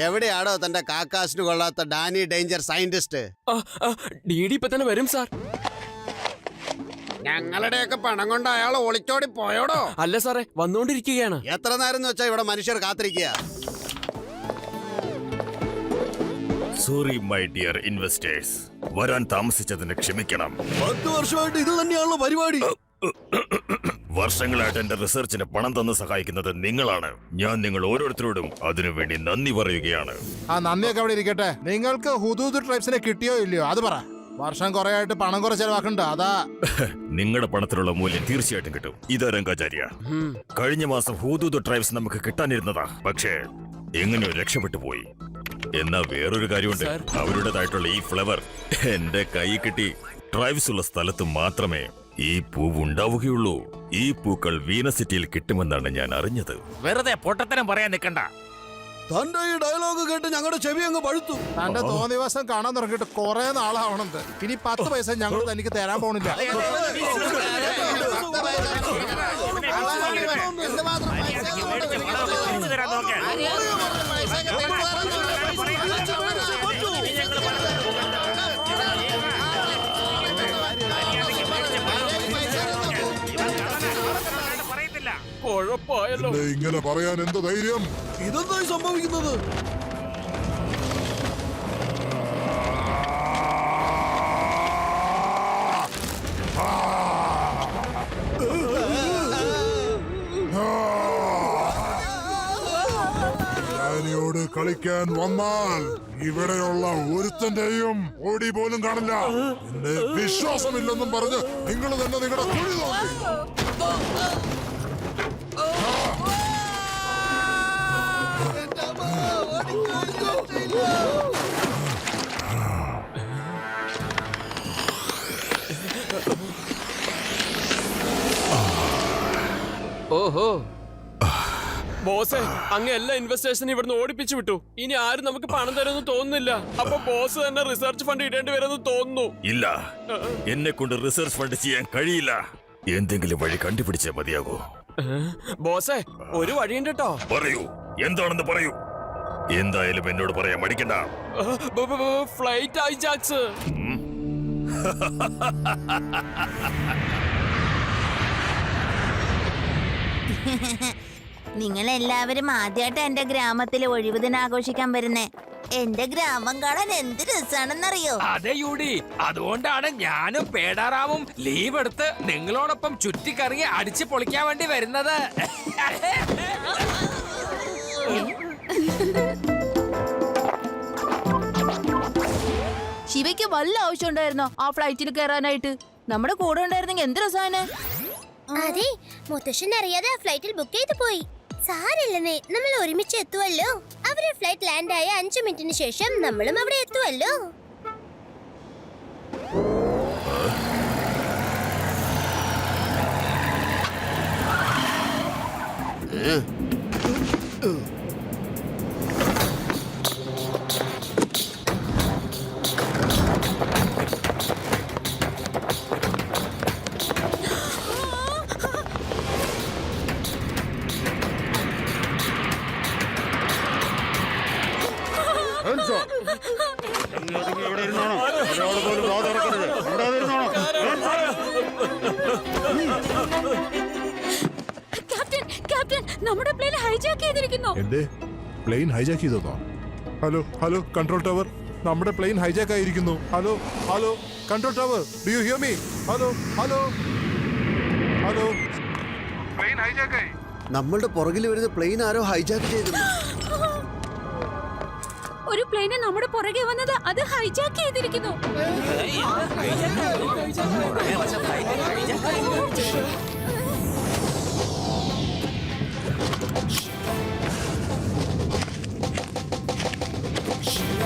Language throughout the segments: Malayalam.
എവിടെയാടോ തന്റെ കാക്കാസിന് കൊള്ളാത്ത ഡാനി ഡേഞ്ചർ സയന്റിസ്റ്റ്? ഇപ്പൊ തന്നെ വരും സാർ. ഞങ്ങളുടെയൊക്കെ പണം കൊണ്ട് അയാൾ ഒളിച്ചോടി പോയോടോ? അല്ല സാറേ, വന്നോണ്ടിരിക്കുകയാണ്. എത്ര നേരം എന്ന് വെച്ചാ ഇവിടെ മനുഷ്യർ കാത്തിരിക്കുക. സോറി മൈ ഡിയർ ഇൻവെസ്റ്റേഴ്സ്, വരാൻ താമസിച്ചതിന് ക്ഷമിക്കണം. 10 വർഷമായിട്ട് ഇത് തന്നെയാണല്ലോ പരിപാടി. വർഷങ്ങളായിട്ട് എന്റെ റിസർച്ചിന് പണം തന്ന് സഹായിക്കുന്നത് നിങ്ങളാണ്. ഞാൻ നിങ്ങൾ ഓരോരുത്തരോടും അതിനുവേണ്ടി നന്ദി പറയുകയാണ്. ആ നന്ദിയൊക്കെ അവിടെ ഇരിക്കട്ടെ. നിങ്ങൾക്ക് ഹുദൂദ് ട്രൈബ്സിനെ കിട്ടിയോ ഇല്ലയോ അത് പറ. വർഷം കുറെ ആയിട്ട് പണം കുറെ ചെലവാക്കണ്ട, അതാ. നിങ്ങളുടെ പണത്തിനുള്ള മൂല്യം തീർച്ചയായിട്ടും കിട്ടും. ഇതാ രംഗാചാര്യ, കഴിഞ്ഞ മാസം ഹുദൂദ് ട്രൈബ്സ് നമുക്ക് കിട്ടാനിരുന്നതാ, പക്ഷേ എങ്ങനെയോ രക്ഷപ്പെട്ടു പോയി. എന്നാ വേറൊരു കാര്യമുണ്ട്, അവരുടേതായിട്ടുള്ള ഈ ഫ്ലവർ എന്റെ കൈ കിട്ടി. ട്രൈബ്സ് ഉള്ള സ്ഥലത്ത് മാത്രമേ ഈ പൂവ് ഉണ്ടാവുകയുള്ളൂ. ഈ പൂക്കൾ വീനസിറ്റിയിൽ കിട്ടുമെന്നാണ് ഞാൻ അറിഞ്ഞത്. വെറുതെ പൊട്ടത്തരം പറയാൻ നിൽക്കണ്ട. തന്റെ ഈ ഡയലോഗ് കേട്ട് ഞങ്ങളുടെ ചെവി അങ്ങ് പഴുത്തു. തന്റെ തോന്നിവാസം കാണാൻ തുടങ്ങിയിട്ട് കുറെ നാളാവണത്. ഇനി 10 പൈസ ഞങ്ങൾ തനിക്ക് തരാൻ പോണില്ല. ഇങ്ങനെ പറയാൻ എന്ത് ധൈര്യം? ഇതെന്തായി സംഭവിക്കുന്നത്? ഞാനിയോട് കളിക്കാൻ വന്നാൽ ഇവിടെയുള്ള ഒരുത്തന്റെയും ഓടി പോലും കാണില്ല. എന്നെ വിശ്വാസമില്ലെന്നും പറഞ്ഞ് നിങ്ങൾ തന്നെ നിങ്ങളുടെ കുഴി നോക്കി. ഓഹോ ബോസേ, അങ്ങ് എല്ലാ ഇൻവെസ്റ്റേഴ്സിനും ഇവിടുന്ന് ഓടിപ്പിച്ചു വിട്ടു. ഇനി ആരും നമുക്ക് പണം തരുമെന്ന് തോന്നുന്നില്ല. അപ്പൊ ബോസ് തന്നെ റിസർച്ച് ഫണ്ട് ഇടേണ്ടി വരുമെന്ന് തോന്നുന്നു. ഇല്ല, എന്നെ കൊണ്ട് റിസർച്ച് ഫണ്ട് ചെയ്യാൻ കഴിയില്ല. എന്തെങ്കിലും വഴി കണ്ടുപിടിച്ചേ മതിയാകൂ. ബോസേ, ഒരു വഴിയുണ്ട് കേട്ടോ. പറയൂ, എന്താണെന്ന് പറയൂ. എന്തായാലും എന്നോട് പറയാൻ മടിക്കണ്ട. Flight hijacks. നിങ്ങളെല്ലാവരും ആദ്യമായിട്ട് എന്റെ ഗ്രാമത്തിൽ ഒഴിവ് ദിനം ആഘോഷിക്കാൻ വരുന്നേ. എന്റെ ഗ്രാമം കാണാൻ എന്ത് രസാണെന്നറിയോ? അതെ യൂടി, അതുകൊണ്ടാണ് ഞാനും പേടാറാവും ലീവ് എടുത്ത് നിങ്ങളോടൊപ്പം ചുറ്റിക്കറങ്ങി അടിച്ചു പൊളിക്കാൻ വേണ്ടി വരുന്നത്. ശിവയ്ക്ക് വല്ല ആവശ്യം ഉണ്ടായിരുന്നോ ആ ഫ്ലൈറ്റിൽ കയറാനായിട്ട്? നമ്മുടെ കൂടെ ഉണ്ടായിരുന്നെങ്കിൽ എന്ത് രസാണ്. അതെ, മുത്തശ്ശൻ അറിയാതെ ആ ഫ്ലൈറ്റിൽ ബുക്ക് ചെയ്തു പോയി. സാരല്ലെന്നേ, നമ്മൾ ഒരുമിച്ച് എത്തുവല്ലോ. അവരെ ഫ്ലൈറ്റ് ലാൻഡ് ആയ 5 മിനിറ്റിന് ശേഷം നമ്മളും അവിടെ എത്തുവല്ലോ. നമ്മുടെ പ്ലെയിൻ ഹൈജാക്ക് ചെയ്തിരിക്കുന്നു. എന്റെ പ്ലെയിൻ ഹൈജാക്ക് ചെയ്തോ? ഹലോ ഹലോ കൺട്രോൾ ടവർ, നമ്മുടെ പ്ലെയിൻ ഹൈജാക്ക് ആയിരിക്കുന്നു. Hello hello control tower, do you hear me? Hello hello hello, plane hijack ആയി. നമ്മളുടെ പുറകിൽ വരുന്ന പ്ലെയിൻ ആരോ ഹൈജാക്ക് ചെയ്തിരുന്നു. ഒരു പ്ലെയിന് നമ്മുടെ പുറകെ വന്നത് അത് ഹൈജാക്ക് ചെയ്തിരിക്കുന്നു.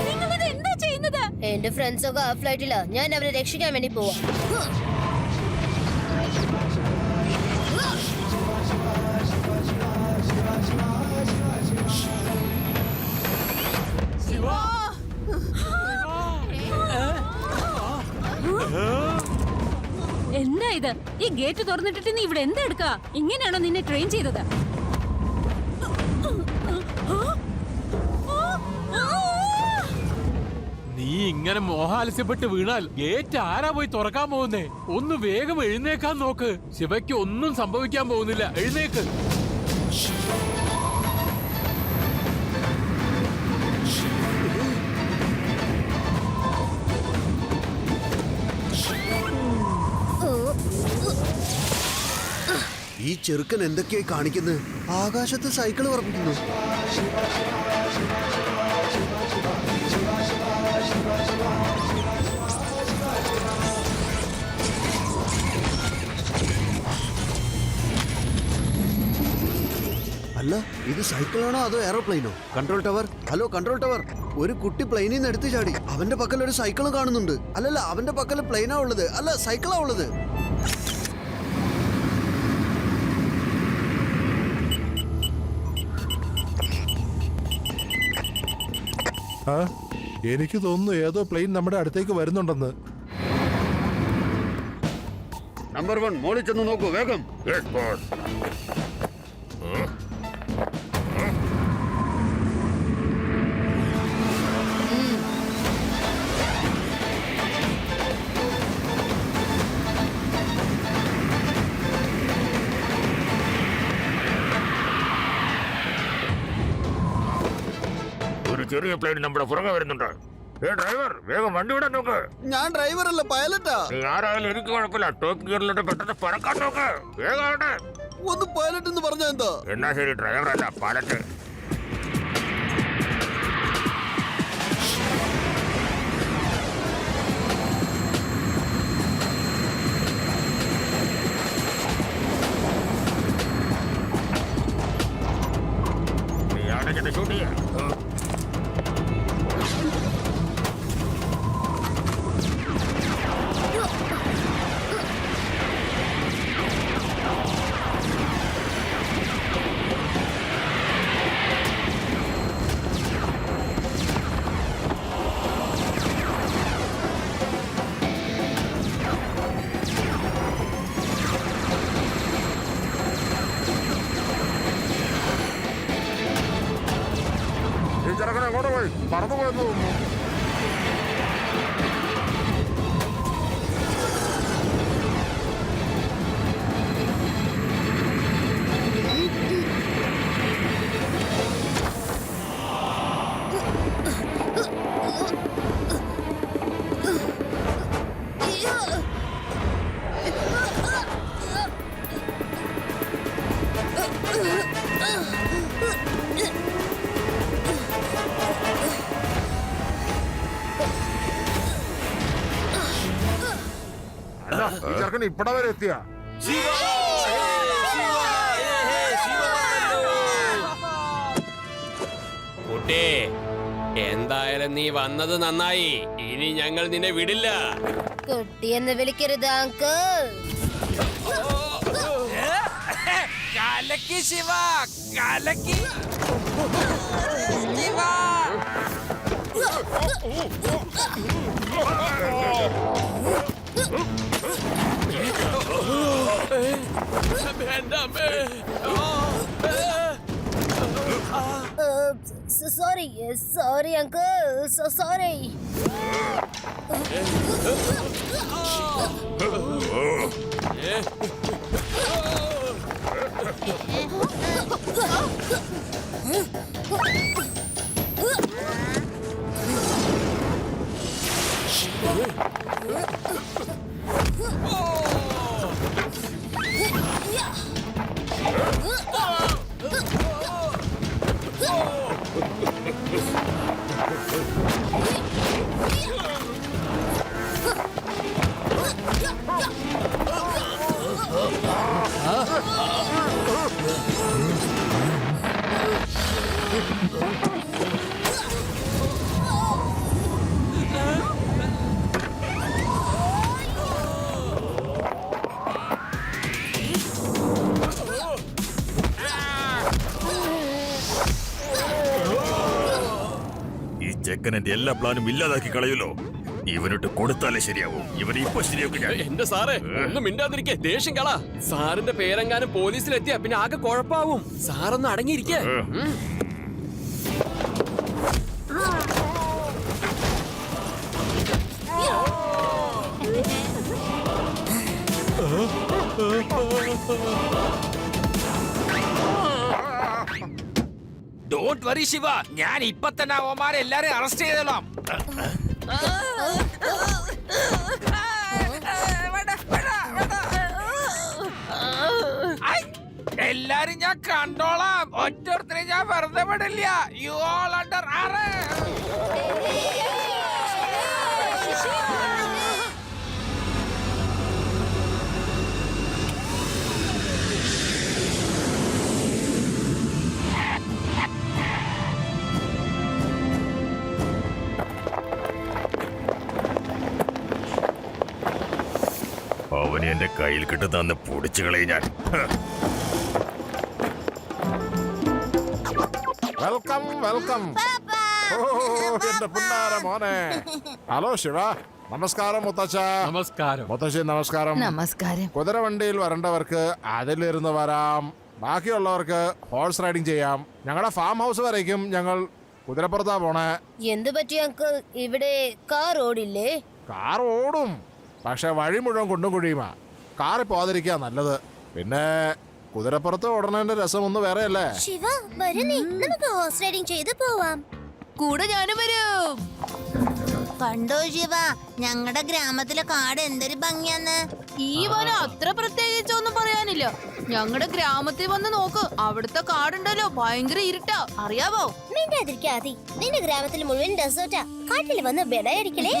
നിങ്ങളിത് എന്താ ചെയ്യുന്നത്? എന്റെ ഫ്രണ്ട്സ് ഒക്കെ ആ ഫ്ലൈറ്റിലാ. ഞാൻ അവരെ രക്ഷിക്കാൻ വേണ്ടി പോവാ. എന്താ ഇത്? ഈ ഗേറ്റ് തുറന്നിട്ടിട്ട് നീ ഇവിടെ എന്താ എടുക്കാ? ഇങ്ങനെയാണോ നിന്നെ ട്രെയിൻ ചെയ്തത്? നീ ഇങ്ങനെ മോഹാലസ്യപ്പെട്ട് വീണാൽ ഗേറ്റ് ആരാ പോയി തുറക്കാൻ പോകുന്നേ? ഒന്ന് വേഗം എഴുന്നേക്കാൻ നോക്ക്. ശിവയ്ക്ക് ഒന്നും സംഭവിക്കാൻ പോകുന്നില്ല. എഴുന്നേക്ക്. ഈ ചെറുക്കൻ എന്തൊക്കെയായി കാണിക്കുന്നത്? ആകാശത്ത് സൈക്കിൾ പറപ്പിക്കുന്നു. അല്ല, ഇത് സൈക്കിളാണോ അതോ എയറോപ്ലെയിനോ? Control tower, hello control tower. ഒരു കുട്ടി പ്ലെയിനിൽ നിന്ന് എടുത്തു ചാടി. അവന്റെ പക്കൽ ഒരു സൈക്കിളും കാണുന്നുണ്ട്. അല്ലല്ല, അവന്റെ പക്കൽ പ്ലെയിനാ ഉള്ളത്, അല്ല സൈക്കിളാ ഉള്ളത്. ആ എനിക്ക് തോന്നുന്നു ഏതോ പ്ലെയിൻ നമ്മുടെ അടുത്തേക്ക് വരുന്നുണ്ടെന്ന്. നമ്പർ 1 മോളിൽ ചെന്ന് നോക്കൂ വേഗം. ഒരു ചെറിയ പ്ലെയിൻ നമ്മുടെ പുറകെ വരുന്നുണ്ട്. ഡ്രൈവർ, വേഗം വണ്ടി വിടാൻ നോക്ക്. ഞാൻ ഡ്രൈവറല്ല, പൈലറ്റാ. നീ ആരായാലും എനിക്ക് കുഴപ്പമില്ല. ടോപ്പ് ഗിയറിലോട്ട് പെട്ടെന്ന് പറക്കാൻ നോക്ക്. വേഗം. ഒന്ന് പൈലറ്റ് എന്ന് പറഞ്ഞാ എന്താ? എന്നാ ശരി, ഡ്രൈവർ അല്ല പൈലറ്റ്. നീ ആണെങ്കിൽ ഷൂട്ട് ചെയ്യാം. ഈ ചെറുക്കൻ എങ്ങോട്ട് പോയി? പറന്നു പോയെന്ന് തോന്നുന്നു. അല്ല, ഈ ചെറുക്കൻ ഇപ്പടെ വരെ എത്തിയ. കുട്ടി, എന്തായാലും നീ വന്നത് നന്നായി. ഇനി ഞങ്ങൾ നിന്നെ വിടില്ല. കുട്ടിയെന്ന് വിളിക്കരുത് അങ്കിൾ. കലക്കി ശിവ, കലക്കി ശിവ. എന്റെ അമ്മേ. Sorry uncle, sorry. ചെക്കൻ എന്റെ എല്ലാ പ്ലാനും ഇല്ലാതാക്കി കളയുമല്ലോ. ഇവനിട്ട് കൊടുത്താലേ ശരിയാവും. ഇവനെ ഇപ്പൊ ശരിയാക്കും ഞാൻ. എന്റെ സാറേ, ഒന്നും മിണ്ടാതിരിക്കേ. ദേഷ്യം കള. സാറിന്റെ പേരെങ്ങാനും പോലീസിലെത്തിയാ പിന്നെ ആകെ കുഴപ്പാവും. സാറൊന്ന് അടങ്ങിയിരിക്കേ. ഡോണ്ട് വറി ശിവ, ഞാൻ ഇപ്പൊ തന്നെ അവന്മാരെ എല്ലാരെയും അറസ്റ്റ് ചെയ്തോളാം. എല്ലാരും ഞാൻ കണ്ടോളാം. ഒറ്റൊരുത്തരെ ഞാൻ വെറുതെ വിടില്ല. You all under arrest. അവന് എന്റെ കയ്യിൽ കിട്ടുന്ന പൊടിച്ചു കളയും ഞാൻ. Welcome welcome. ഓ എന്റെ പുന്നാര മോനെ. ഹലോ ശിവ. നമസ്കാരം മുത്തച്ഛ. നമസ്കാരം. മുത്തശ്ശി നമസ്കാരം. നമസ്കാരം. കുതിരവണ്ടിയിൽ വരേണ്ടവർക്ക് അതിലിരുന്ന് വരാം. ബാക്കിയുള്ളവർക്ക് ഹോഴ്സ് റൈഡിംഗ് ചെയ്യാം. ഞങ്ങളുടെ ഫാം ഹൗസ് വരേക്കും ഞങ്ങൾ കുതിരപ്പുറത്താ പോണേ. എന്ത് പറ്റി അങ്കിൾ? ഇവിടെ കാർ ഓടില്ലേ? കാർ ഓടും, പക്ഷെ വഴി മുഴുവൻ കുണ്ടും കുഴിയുമാ. കാറിൽ പോകാതിരിക്കാ നല്ലത്. പിന്നെ കുതിരപ്പുറത്ത് ഓടണേന്റെ രസം ഒന്ന് വേറെ അല്ലേ. ശിവ വരുന്നേ, നമുക്ക് ഹോഴ്സ് റൈഡിംഗ് ചെയ്ത് പോവാം. കൂടെ ഞാനും വരും. കണ്ടോ ശിവ, ഞങ്ങളുടെ ഗ്രാമത്തിലെ കാട് എന്തൊരു ഭംഗിയാന്ന്. ഈ വനം അത്ര പ്രത്യേകിച്ചൊന്നും പറയാനില്ല. ഞങ്ങളുടെ ഗ്രാമത്തിൽ വന്ന് നോക്ക്, അവിടുത്തെ കാടുണ്ടല്ലോ ഭയങ്കര ഇരുട്ടാ, അറിയാവോ? മിണ്ടാതിരിക്കാതി. നിന്റെ ഗ്രാമത്തിൽ മുഴുവൻ ഡെസേർട്ടാ. കാട്ടിൽ വന്ന് ബെടയടിക്കലേ.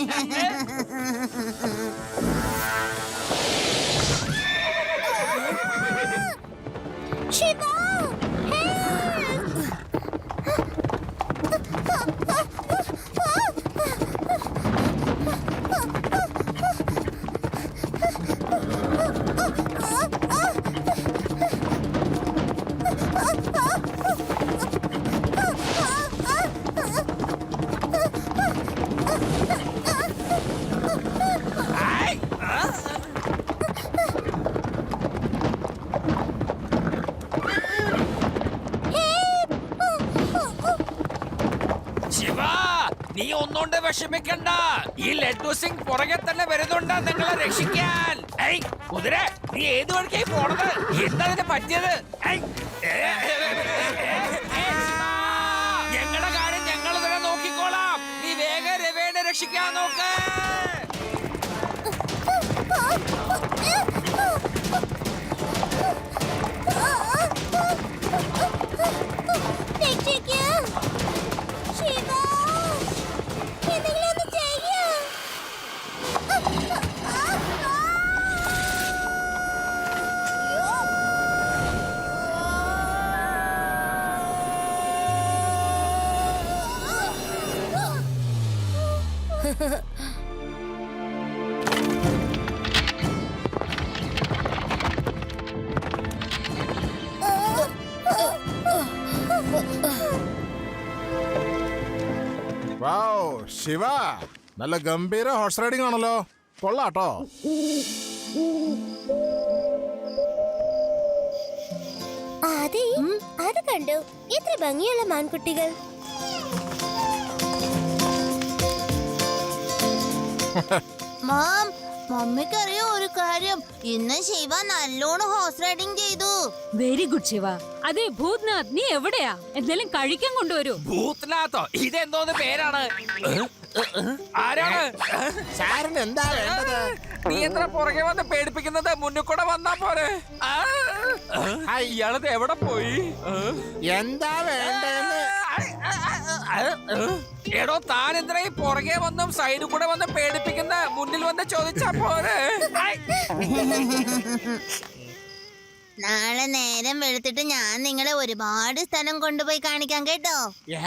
ശിവ ശിവ, നീ ഒന്നുകൊണ്ട് വിഷമിക്കണ്ട. ഈ ലഡ്ഡു സിംഗ് പുറകെ തന്നെ വരുന്നുണ്ട് നിങ്ങളെ രക്ഷിക്കാൻ. ഏയ് കുതിര, നീ ഏത് വഴിക്കായി പോണത്? എന്താ ഇതിന് പറ്റിയത്? ഞങ്ങളുടെ കാര്യം ഞങ്ങൾ തന്നെ നോക്കിക്കോളാം. നീ വേഗം രവേനെ രക്ഷിക്കാൻ നോക്ക്. രക്ഷിക്കൂ. ശിവ, എന്തെങ്കിലും ഒന്ന് ചെയ്യൂ. വൗ ശിവ, നല്ല ഗംഭീര ഹോഴ്സ് റൈഡിംഗ് ആണല്ലോ. കൊള്ളാട്ടോ. അതെ, അത് കണ്ടു. എത്ര ഭംഗിയുള്ള മാൻകുട്ടികൾ. മാം, മമ്മിക്കറിയോ ഒരു കാര്യം? ഇന്ന് ശിവ നല്ലോണം ഹോഴ്സ് റൈഡിംഗ് ചെയ്തു. Very good Shiva. അതെ ഭൂത്നാഥ്, നീ എവിടെയാ? എന്തെങ്കിലും കഴിക്കാൻ കൊണ്ടുവരൂ. ഭൂത്നാഥോ? ഇതെന്തോന്ന് പേരാണ്? ആരാണ്? സാറിന് എന്താ വേണ്ടത്? നീ എത്ര പുറകെ വന്ന് പേടിപ്പിക്കുന്നത്? മുന്നിൽ കൂടെ വന്നാ പോരെ. ഇയാളത് എവിടെ പോയി? എന്താ വേണ്ടെന്ന്? എടോ, താൻ എന്തിനാ ഈ പുറകെ വന്നും സൈഡിൽ കൂടെ വന്ന് പേടിപ്പിക്കുന്ന? മുന്നിൽ വന്ന് ചോദിച്ചാ പോരെ. നാളെ നേരം വെളുത്തിട്ട് ഞാൻ നിങ്ങളെ ഒരുപാട് സ്ഥലം കൊണ്ടുപോയി കാണിക്കാം കേട്ടോ.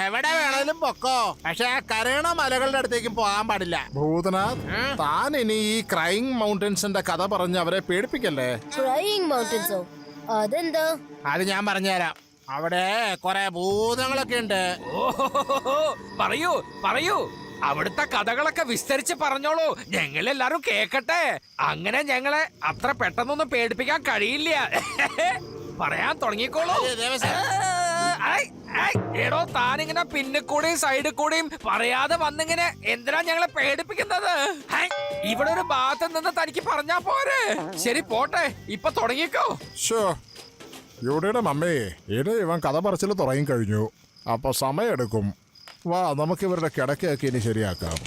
എവിടെ വേണേലും പൊക്കോ, പക്ഷെ ആ കരയണ മലകളുടെ അടുത്തേക്കും പോകാൻ പാടില്ല. ഭൂതനാഥ്, താൻ ഇനി ഈ ക്രൈങ് മൗണ്ടൻസിന്റെ കഥ പറഞ്ഞ് അവരെ പേടിപ്പിക്കല്ലേ. ക്രൈയിങ് മൗണ്ടൻസോ? അതെന്താ? അത് ഞാൻ പറഞ്ഞുതരാം. അവിടെ കുറെ ഭൂതങ്ങളൊക്കെ ഉണ്ട്. ഓഹോ, പറയൂ പറയൂ. അവിടുത്തെ കഥകളൊക്കെ വിസ്തരിച്ച് പറഞ്ഞോളൂ, ഞങ്ങളെല്ലാരും കേക്കട്ടെ. അങ്ങനെ ഞങ്ങളെ അത്ര പെട്ടെന്നൊന്നും പേടിപ്പിക്കാൻ കഴിയില്ല. പറയാൻ തുടങ്ങിക്കോളൂ. ദേവസ്വം. I, I. എടോ താനിങ്ങനെ പിന്നെ കൂടെയും സൈഡിൽ കൂടെയും പറയാതെ വന്നിങ്ങനെ എന്തിനാ ഞങ്ങളെ പേടിപ്പിക്കുന്നത്? ഹൈ, ഇവിടെ ഒരു ഭാഗത്ത് നിന്ന് തനിക്ക് പറഞ്ഞാ പോരെ. ശരി പോട്ടെ, ഇപ്പൊ തുടങ്ങിക്കോ. ഷോ ഇവിടെ മമ്മേ ഇവൻ കഥ പറച്ചിൽ തുടങ്ങി കഴിഞ്ഞു. അപ്പൊ സമയമെടുക്കും. വാ നമുക്ക് ഇവരുടെ കിടക്കയൊക്കെ ഇനി ശരിയാക്കാം.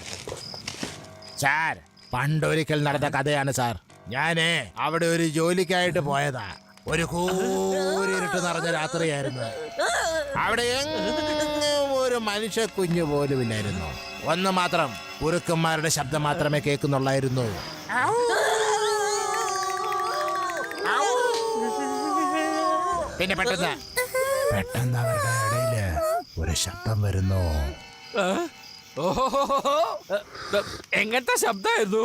സാർ, പണ്ടൊരിക്കൽ നടന്ന കഥയാണ് സാർ. ഞാനേ അവിടെ ഒരു ജോലിക്കായിട്ട് പോയതാ. ഒരു കൂരിരുട്ട് നിറഞ്ഞ രാത്രിയായിരുന്നു. അവിടെ എങ്ങും ഒരു മനുഷ്യ കുഞ്ഞു പോലും ഇല്ലായിരുന്നു. ഒന്ന് മാത്രം, കുറുക്കന്മാരുടെ ശബ്ദം മാത്രമേ കേൾക്കുന്നുള്ളായിരുന്നു. പിന്നെ പെട്ടെന്ന് അവരുടെ ഇടയില് ഒരു ശബ്ദം വരുന്നു. ഓഹോ, എങ്ങനത്തെ ശബ്ദമായിരുന്നു?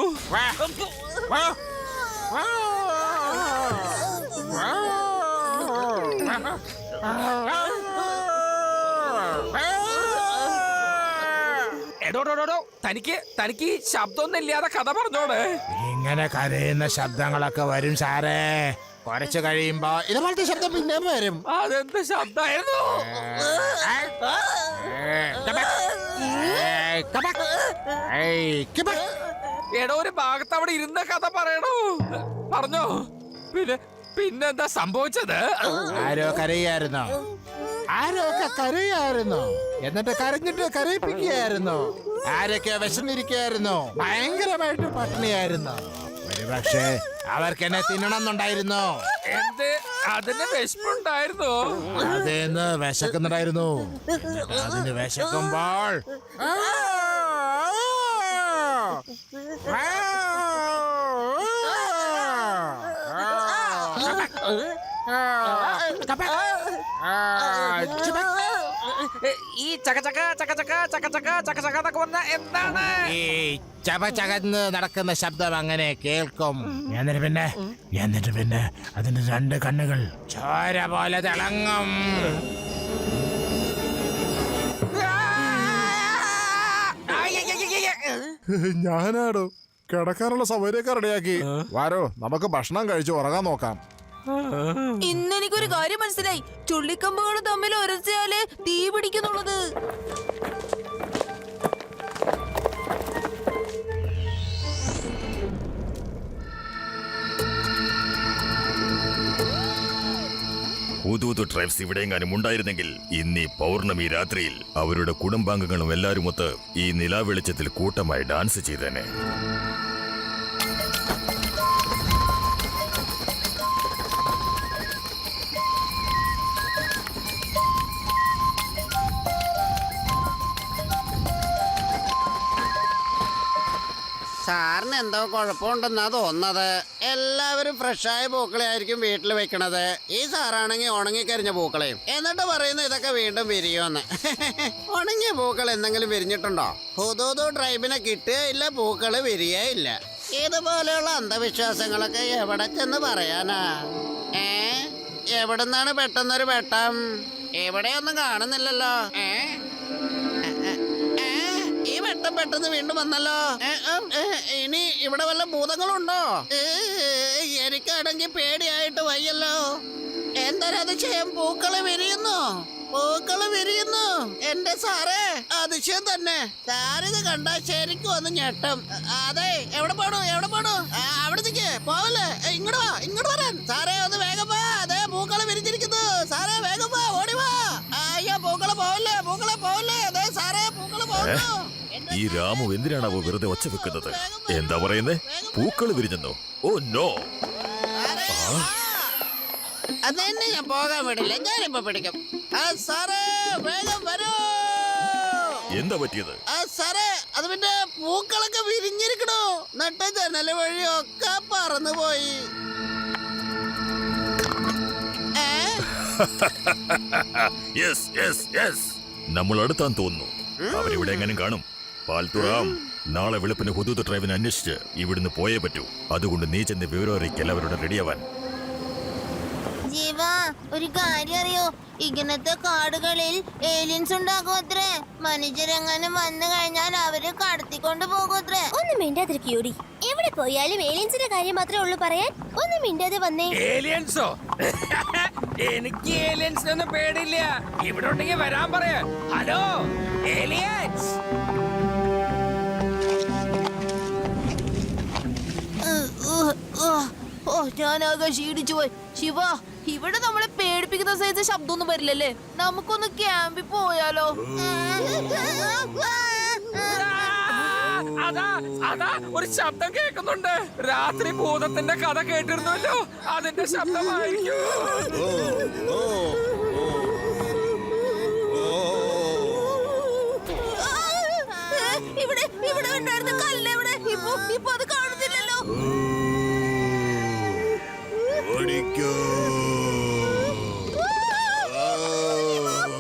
എടോടോടോ, തനിക്ക് ശബ്ദമൊന്നും ഇല്ലാതെ കഥ പറഞ്ഞോടെ. ഇങ്ങനെ കരയുന്ന ശബ്ദങ്ങളൊക്കെ വരും സാറേ. കുറച്ച് കഴിയുമ്പോ ഇതുപോലത്തെ ശബ്ദം പിന്നെ വരും. അതെന്ത് ശബ്ദമായിരുന്നു? എടോ ഒരു ഭാഗത്ത് അവിടെ ഇരുന്ന കഥ പറയണോ? പറഞ്ഞോ. പിന്നെന്താ സംഭവിച്ചത്? ആരോ കരയായിരുന്നോ? ആരൊക്കെ കരയായിരുന്നോ? എന്നിട്ട് കരഞ്ഞിട്ട് കരയിപ്പിക്കുകയായിരുന്നു. ആരൊക്കെ വിശന്നിരിക്കുകയായിരുന്നു. ഭയങ്കരമായിട്ട് പട്ടിണിയായിരുന്നു. ഒരുപക്ഷെ അവർക്ക് എന്നെ തിന്നണമെന്നുണ്ടായിരുന്നു. എന്ത്? അതിന് വിശപ്പുണ്ടായിരുന്നു? അതേന്ന് വിശക്കുന്നുണ്ടായിരുന്നു. അതിന് വിശക്കുമ്പോൾ ഈ ചകചക ചകചക ചകചക ചകചക എന്നൊക്കെ വന്ന എന്താണ്? ഈ ചപചകന്ന് നടക്കുന്ന ശബ്ദം അങ്ങനെ കേൾക്കും. എന്നിട്ട് പിന്നെ അതിന്റെ രണ്ട് കണ്ണുകൾ ചോര പോലെ തിളങ്ങും. ഞാനാടോ കിടക്കാനുള്ള സൗകര്യമൊക്കെ റെഡിയാക്കി. വാരോ, നമുക്ക് ഭക്ഷണം കഴിച്ച് ഉറങ്ങാൻ നോക്കാം. ഇന്നെനിക്കൊരു കാര്യം മനസ്സിലായി. ചുള്ളിക്കമ്പുകൾ തമ്മിൽ ഉരച്ചാല് തീ പിടിക്കുന്നുള്ളത്. ഹുദൂദ് ട്രൈബ്സ് ഇവിടെയെങ്ങാനും ഉണ്ടായിരുന്നെങ്കിൽ ഇന്ന് ഈ പൗർണമി രാത്രിയിൽ അവരുടെ കുടുംബാംഗങ്ങളും എല്ലാവരുമൊത്ത് ഈ നിലാവെളിച്ചത്തിൽ കൂട്ടമായി ഡാൻസ് ചെയ്തേനെ. സാറിന് എന്തോ കുഴപ്പമുണ്ടെന്നാ തോന്നുന്നത്. എല്ലാവരും ഫ്രഷായ പൂക്കളെ ആയിരിക്കും വീട്ടിൽ വെക്കണത്. ഈ സാറാണെങ്കിൽ ഉണങ്ങിക്കരിഞ്ഞ പൂക്കളെയും എന്നിട്ട് പറയുന്നു ഇതൊക്കെ വീണ്ടും വിരിയുമെന്ന്. ഉണങ്ങിയ പൂക്കൾ എന്തെങ്കിലും വിരിഞ്ഞിട്ടുണ്ടോ? ഹുദൂദ് ട്രൈബിനെ കിട്ടുകയില്ല, പൂക്കള് വിരിയയില്ല. ഇതുപോലെയുള്ള അന്ധവിശ്വാസങ്ങളൊക്കെ എവിടെ ചെന്ന് പറയാനാ? എവിടുന്നാണ് പെട്ടെന്നൊരു വെട്ടം? എവിടെയൊന്നും കാണുന്നില്ലല്ലോ. ഈ വെട്ടം പെട്ടെന്ന് വീണ്ടും വന്നല്ലോ. ഇനി ഇവിടെ വല്ല ഭൂതങ്ങളുണ്ടോ? എനിക്കാണെങ്കിൽ പേടിയായിട്ട് വയ്യല്ലോ. എന്തൊരതിശയം, പൂക്കള് വിരിയുന്നു, പൂക്കള് വിരിയുന്നു. എന്റെ സാറേ, അതിശയം തന്നെ. സാറിത് കണ്ടാ ശരിക്കും ഒന്ന് ഞെട്ടും. അതെ, എവിടെ പോണു? അവിടത്തേക്ക് പോവല്ലേ? ഇങ്ങോട്ട് വരാൻ. സാറേ ഒന്ന് വേഗം വാ. അതെ, പൂക്കള് വിരിഞ്ഞിരിക്കുന്നു. സാറേ വേഗം വാ, ഓടി വാ. അയ്യോ, പൂക്കള് പോവല്ലേ. അതെ സാറേ, പൂക്കള് പോകുന്നു. ഈ രാമു എന്തിനാണാവോ വെറുതെ ഒച്ച വെക്കുന്നത്? എന്താ പറയുന്നേ? പൂക്കള് വിരിഞ്ഞെന്നോ? Oh no. അതെന്നെ ഞാൻ പോകാൻ വിടില്ല. ഞാനിപ്പോ പിടിക്കും. സാറേ വേഗം വരൂ. എന്താ പറ്റിയത്? സാറേ, അത് പിന്നെ പൂക്കളൊക്കെ വിരിഞ്ഞിരിക്കണോ? നട്ട ജനല് വഴിയൊക്കെ പറന്നു പോയി. നമ്മൾ അടുത്താൻ തോന്നുന്നു. അവരിവിടെ എങ്ങനെ കാണും? പാൽത്തുറാം, നാളെ വെളുപ്പിന് ഹുദൂദ് ട്രൈബിനെ അന്വേഷിച്ച് ഇവിടുന്ന് പോയേ പറ്റൂ. അതുകൊണ്ട് നീ ചെന്ന് വിവരം അറിയിക്കൽ അവരുടെ റെഡിയാവാൻ. ജീവ ശിവ ഒരു കാര്യം അറിയോ? ഇങ്ങനത്തെ കാടുകളിൽ ഏലിയൻസ് ഉണ്ടാകും അത്രേ. മനുഷ്യരെങ്ങാനും വന്നു കഴിഞ്ഞാൽ അവര് കടത്തിക്കൊണ്ട് പോകും അത്രേ. ഒന്നും മിണ്ടാതിരിക്കൂടി. എവിടെ പോയാലും ഏലിയൻസിന്റെ കാര്യം മാത്രമേ ഉള്ളൂ പറയാൻ. ഒന്നും മിണ്ടാതെ വന്നേ. ഏലിയൻസോ? എനിക്ക് ഏലിയൻസിനൊന്നും പേടില്ല. ഇവിടെ ഉണ്ടെങ്കിൽ വരാൻ പറയാ. Hello aliens. ഓ ഞാനാകെ ക്ഷീണിച്ചു പോയി. ശിവ, ഇവിടെ നമ്മളെ പേടിപ്പിക്കുന്ന സൈസ് ശബ്ദമൊന്നും വരില്ലല്ലേ? നമുക്കൊന്ന് ക്യാമ്പിൽ പോയാലോ? അതാ അതാ ഒരു ശബ്ദം കേൾക്കുന്നുണ്ട്. രാത്രി ഭൂതത്തിന്റെ കഥ കേട്ടിരുന്നല്ലോ, അതിന്റെ ശബ്ദമായിരിക്കും. ഇവിടെ ഇവിടെ ഉണ്ടായിരുന്ന കല്ലെവിടെ? ഇപ്പൊ അത് കാണുന്നില്ലല്ലോ.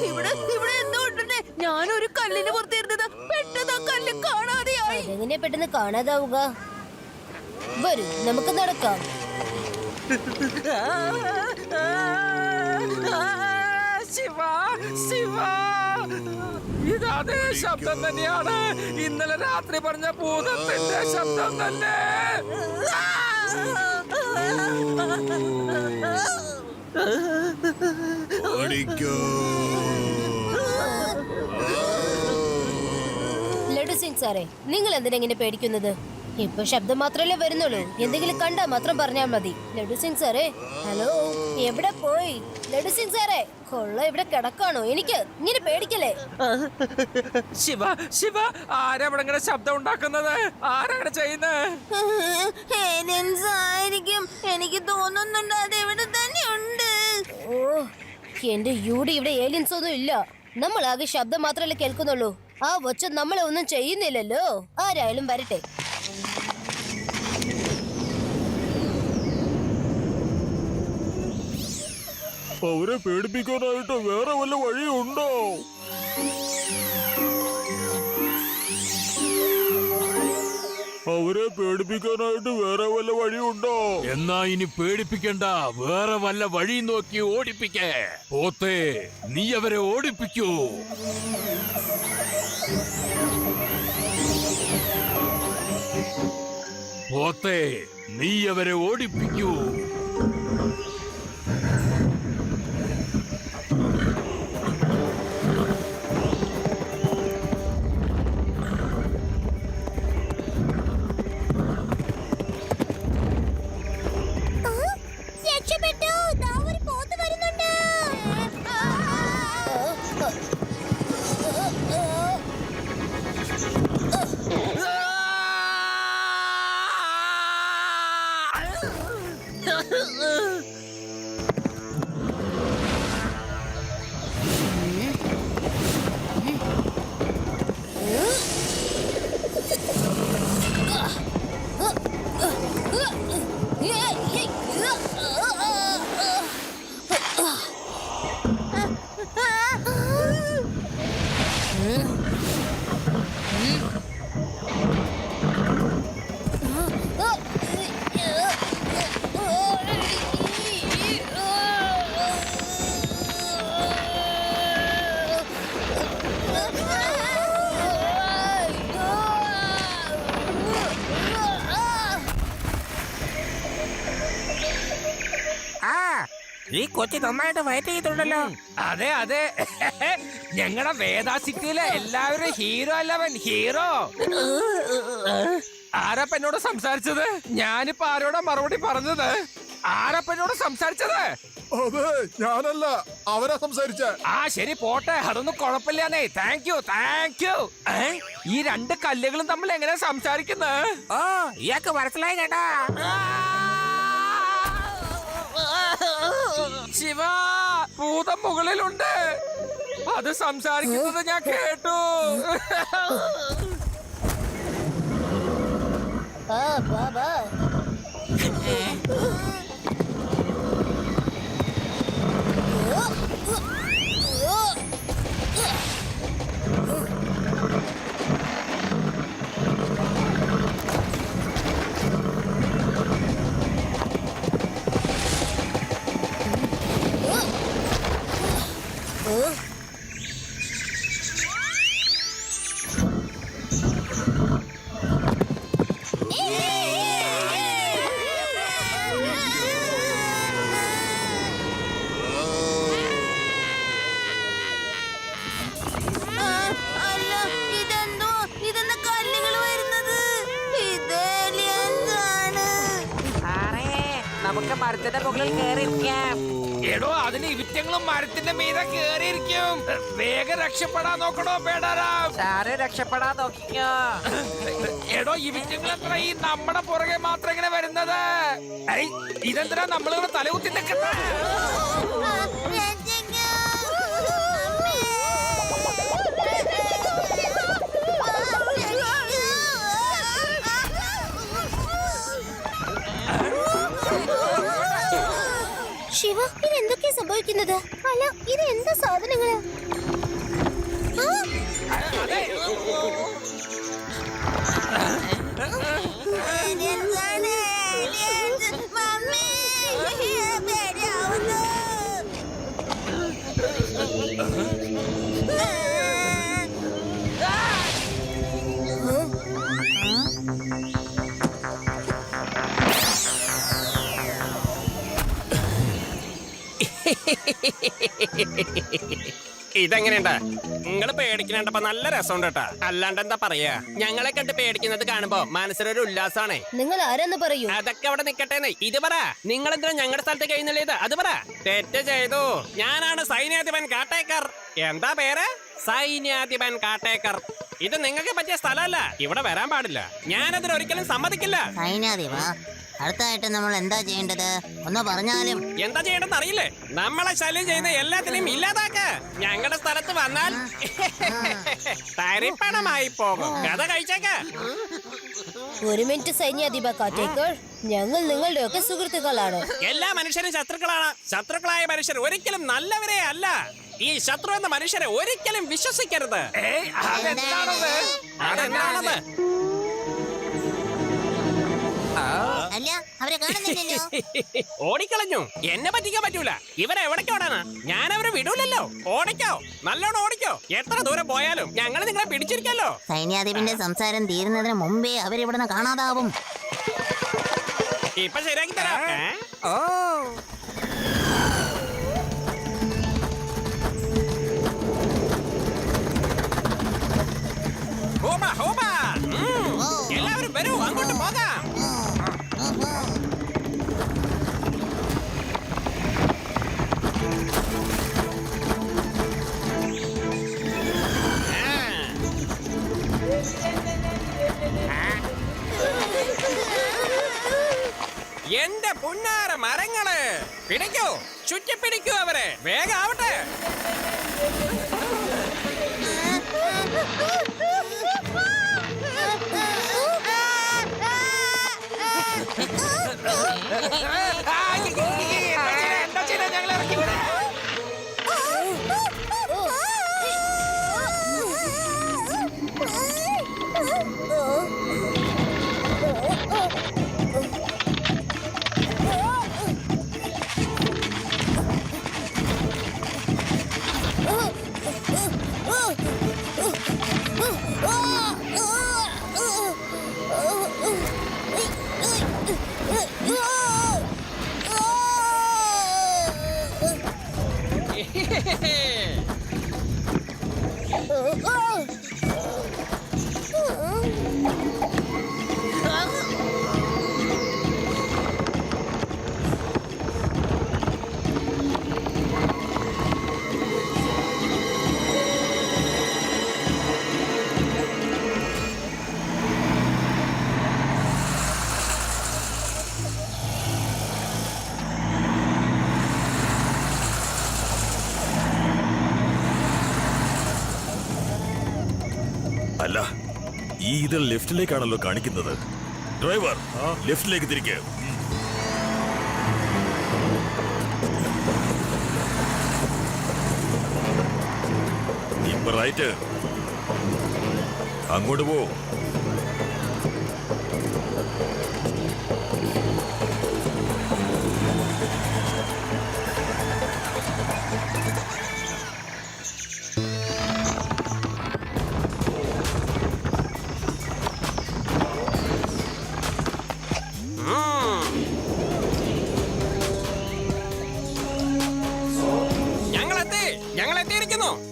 ഇവിടെ ഇവിടെ എന്തോ ഉണ്ടെന്നേ. ഞാനൊരു കല്ലിന് പുറത്തിരുന്നത് പെട്ടെന്ന് ആ കല്ല് കാണാതെയായി. അതെങ്ങനെ പെട്ടെന്ന് കാണാതാവുക? വരൂ നമുക്ക് നടക്കാം. ശിവ ശിവ, ഇതേ ശബ്ദം തന്നെയാണ്. ഇന്നലെ രാത്രി പറഞ്ഞ ഭൂതത്തിന്റെ ശബ്ദം തന്നെ. ലഡു സിംഗ് സാറേ, നിങ്ങൾ എന്തിനെങ്ങനെ പേടിക്കുന്നത്? ഇപ്പൊ ശബ്ദം മാത്രമല്ലേ വരുന്നുള്ളൂ. എന്തെങ്കിലും കണ്ടാ മാത്രം പറഞ്ഞാൽ മതി. ലഡു സിംഗ് സാറേ, ഹലോ, എവിടെ പോയി? ലഡു സിംഗ് സാറേ, കൊള്ള ഇവിടെ കിടക്കാണോ? എനിക്ക് ഇങ്ങനെ പേടിക്കല്ലേ? ശിവ ശിവ, ആരാ ഇവിടെ ഇങ്ങനെ ശബ്ദം ഉണ്ടാക്കുന്നത്? ആരാണ് ചെയ്യുന്നത്? ഏലിയൻസ് ആയിരിക്കും. എനിക്ക് തോന്നുന്നുണ്ട് അത് ഇവിടെ തന്നെ ഉണ്ട്. ഓ എന്റെ യൂടി, ഇവിടെ ഏലിയൻസ് ഒന്നും ഇല്ല. നമ്മൾ ആകെ ശബ്ദം മാത്രമല്ലേ കേൾക്കുന്നുള്ളൂ. ആ ഒച്ച നമ്മളെ ഒന്നും ചെയ്യുന്നില്ലല്ലോ. ആരായാലും വരട്ടെ. അവരെ പേടിപ്പിക്കാനായിട്ട് വേറെ വല്ല വഴിയുണ്ടോ? അവരെ പേടിപ്പിക്കാനായിട്ട് വേറെ വല്ല വഴിയുണ്ടോ? എന്നാ ഇനി പേടിപ്പിക്കണ്ട, വേറെ വല്ല വഴി നോക്കി ഓടിപ്പിക്കേ. പോത്തേ, നീ അവരെ ഓടിപ്പിക്കൂ. പോത്തേ, നീ അവരെ ഓടിപ്പിക്കൂ. രക്ഷപ്പെട്ടു, ദാ ഒരു പോത്ത് വരുന്നുണ്ട്. ഈ കൊച്ചി നന്നായിട്ട് ഫൈറ്റ് ചെയ്തിട്ടുണ്ടല്ലോ. അതെ അതെ, ഞങ്ങളുടെ വേദാ സിറ്റിയിലെ എല്ലാവരും ഹീറോ അല്ലവൻ, ഹീറോ. ആരപ്പ എന്നോട് സംസാരിച്ചത്? ഞാനിപ്പോ ആരോടാ മറുപടി പറഞ്ഞത്? ആരപ്പ എന്നോട് സംസാരിച്ചത്? അതെ, ഞാനല്ല, അവരാ സംസാരിച്ച. ആ ശരി, പോട്ടെ, അതൊന്നും കുഴപ്പമില്ലാന്നേ. Thank you thank you. ഈ രണ്ട് കല്ലുകളും തമ്മിൽ എങ്ങനെ സംസാരിക്കുന്നത്? ഓ, ഇയാൾക്ക് മനസ്സിലായി കേട്ടാ. ശിവ, ഭൂതം മുകളിലുണ്ട്. അത് സംസാരിക്കുന്നത് ഞാൻ കേട്ടു. ബാബാ അല്ല ഇതെന്തോ ഇതെന്താ കല്ലുകൾ വരുന്നത് ഇത് aliens ആണ്. നമുക്ക് മരത്തിന്റെ മുകളിൽ കയറിയിരിക്കാം. എടോ അതിന് ഇവിറ്റങ്ങളും മരത്തിന്റെ മീതെ കേറിയിരിക്കും. വേഗം രക്ഷപ്പെടാൻ നോക്കണോ പേടാരാം. സാറ് രക്ഷപ്പെടാൻ നോക്കിക്കോ. എടോ ഇവിറ്റങ്ങൾ എത്ര ഈ നമ്മുടെ പുറകെ മാത്രം ഇങ്ങനെ വരുന്നത്? ഇതെന്തിനാ നമ്മളിവിടെ തലകുത്തി നിൽക്കുന്നത്? രക്ഷിക്കൂ. ശിവ, ഇത് എന്തൊക്കെയാ സംഭവിക്കുന്നത്? അല്ല, ഇത് എന്താ സാധനങ്ങള്? Aliens ആണ്, aliens. മമ്മി, പേടിയാവുന്നു. ഇതെങ്ങനെയുണ്ട്? നിങ്ങള് പേടിക്കണപ്പോ നല്ല രസമുണ്ട് കേട്ടാ. അല്ലാണ്ട് എന്താ പറയാ, ഞങ്ങളെ കണ്ട് പേടിക്കുന്നത് കാണുമ്പോ മനസ്സിലൊരു ഉല്ലാസാണേ. നിങ്ങൾ ആരെന്ന് പറയൂ. അതൊക്കെ അവിടെ നിക്കട്ടേന്ന്. ഇത് പറ, നിങ്ങൾ എന്തിനാ ഞങ്ങളുടെ സ്ഥലത്ത് കഴിയുന്നില്ല? അത് പറ. തെറ്റ് ചെയ്തു. ഞാനാണ് സൈന്യാധിപൻ കാട്ടേക്കർ. എന്താ പേര്? സൈന്യാധിപൻ കാട്ടേക്കർ. ഇത് നിങ്ങൾക്ക് പറ്റിയ സ്ഥലമല്ല, ഇവിടെ വരാൻ പാടില്ല. ഞാനതിന് ഒരിക്കലും സമ്മതിക്കില്ല. സൈന്യാധിപ, അടുത്തായിട്ട് നമ്മൾ എന്താ ചെയ്യേണ്ടത്? ഒന്ന് പറഞ്ഞാലും. എന്താ ചെയ്യണമെന്ന് അറിയില്ലേ? നമ്മളെ ശല്യം ചെയ്യുന്ന എല്ലാത്തിനെയും ഇല്ലാതാക്ക. ഞങ്ങളുടെ സ്ഥലത്ത് വന്നാൽ തരിപ്പണമായി പോകും. കഥ കഴിച്ചേക്ക. ഒരു മിനിറ്റ് സൈന്യാധിപ കാട്ടേക്കർ, ഞങ്ങൾ നിങ്ങളുടെയൊക്കെ സുഹൃത്തുക്കളാണ്. എല്ലാ മനുഷ്യരും ശത്രുക്കളാണ്. ശത്രുക്കളായ മനുഷ്യർ ഒരിക്കലും നല്ലവരെ അല്ല. ഈ ശത്രു എന്ന മനുഷ്യരെ ഒരിക്കലും വിശ്വസിക്കരുത്. അതെന്താണത്? അതെന്താണത്? അല്ല, അവരെ കാണുന്നില്ലല്ലോ. ഓടിക്കളഞ്ഞു. എന്നെ പറ്റിക്കാൻ പറ്റൂല. ഇവരെവിടേക്ക് ഓടാനാ? ഞാൻ അവരെ വിടൂലല്ലോ. ഓടിക്കോ, നല്ലോണം ഓടിക്കോ. എത്ര ദൂരം പോയാലും ഞങ്ങൾ നിങ്ങളെ പിടിച്ചിരിക്കല്ലോ. സൈന്യാധിപന്റെ സംസാരം തീരുന്നതിന് മുമ്പേ അവരിവിടുന്ന് കാണാതാവും. ഇപ്പൊ ശരിയാക്കി തരാം. ഓ, ഹോബ, ഹോബ. എല്ലാവരും വരൂ, അങ്ങോട്ട് പോകാം. എന്റെ പുന്നാര മരങ്ങള് പിടിക്കൂ, ചുറ്റിപ്പിടിക്കൂ അവരെ. വേഗം ആവട്ടെ. ഞങ്ങൾ ഇറക്കി വിടാം. അല്ല, ഈ ഇത് ലെഫ്റ്റിലേക്കാണല്ലോ കാണിക്കുന്നത്. ഡ്രൈവർ, ലെഫ്റ്റിലേക്ക് തിരികെ. ഇപ്പൊ റൈറ്റ്. അങ്ങോട്ട് പോ.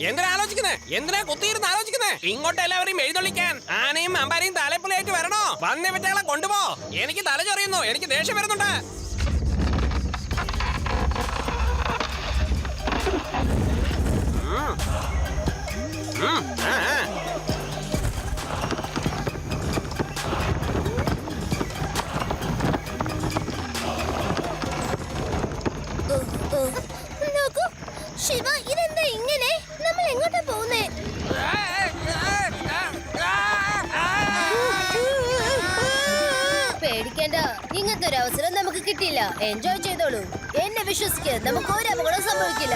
എന്തിനാ ആലോചിക്കുന്നേ? എന്തിനാ കുത്തിയിരുന്ന് ആലോചിക്കുന്നേ? ഇങ്ങോട്ട് എല്ലാവരെയും എഴുന്നള്ളിക്കാൻ ആനയും അമ്പാനയും തലപ്പുലയായിട്ട് വരണോ? വന്നിവറ്റകളെ കൊണ്ടുപോ. എനിക്ക് തല ചൊറിയുന്നു, എനിക്ക് ദേഷ്യം വരുന്നുണ്ട്. നോക്കൂ ശിവ, ഇതെന്താ ഇങ്ങനെ? നമ്മൾ എങ്ങോട്ടാ പോകുന്നേ? പേടിക്കേണ്ട, ഇങ്ങനത്തെ ഒരു അവസരം നമുക്ക് കിട്ടിയില്ല. എൻജോയ് ചെയ്തോളൂ. എന്നെ വിശ്വസിക്ക്, നമുക്ക് ഒരു അപകടം സംഭവിക്കില്ല.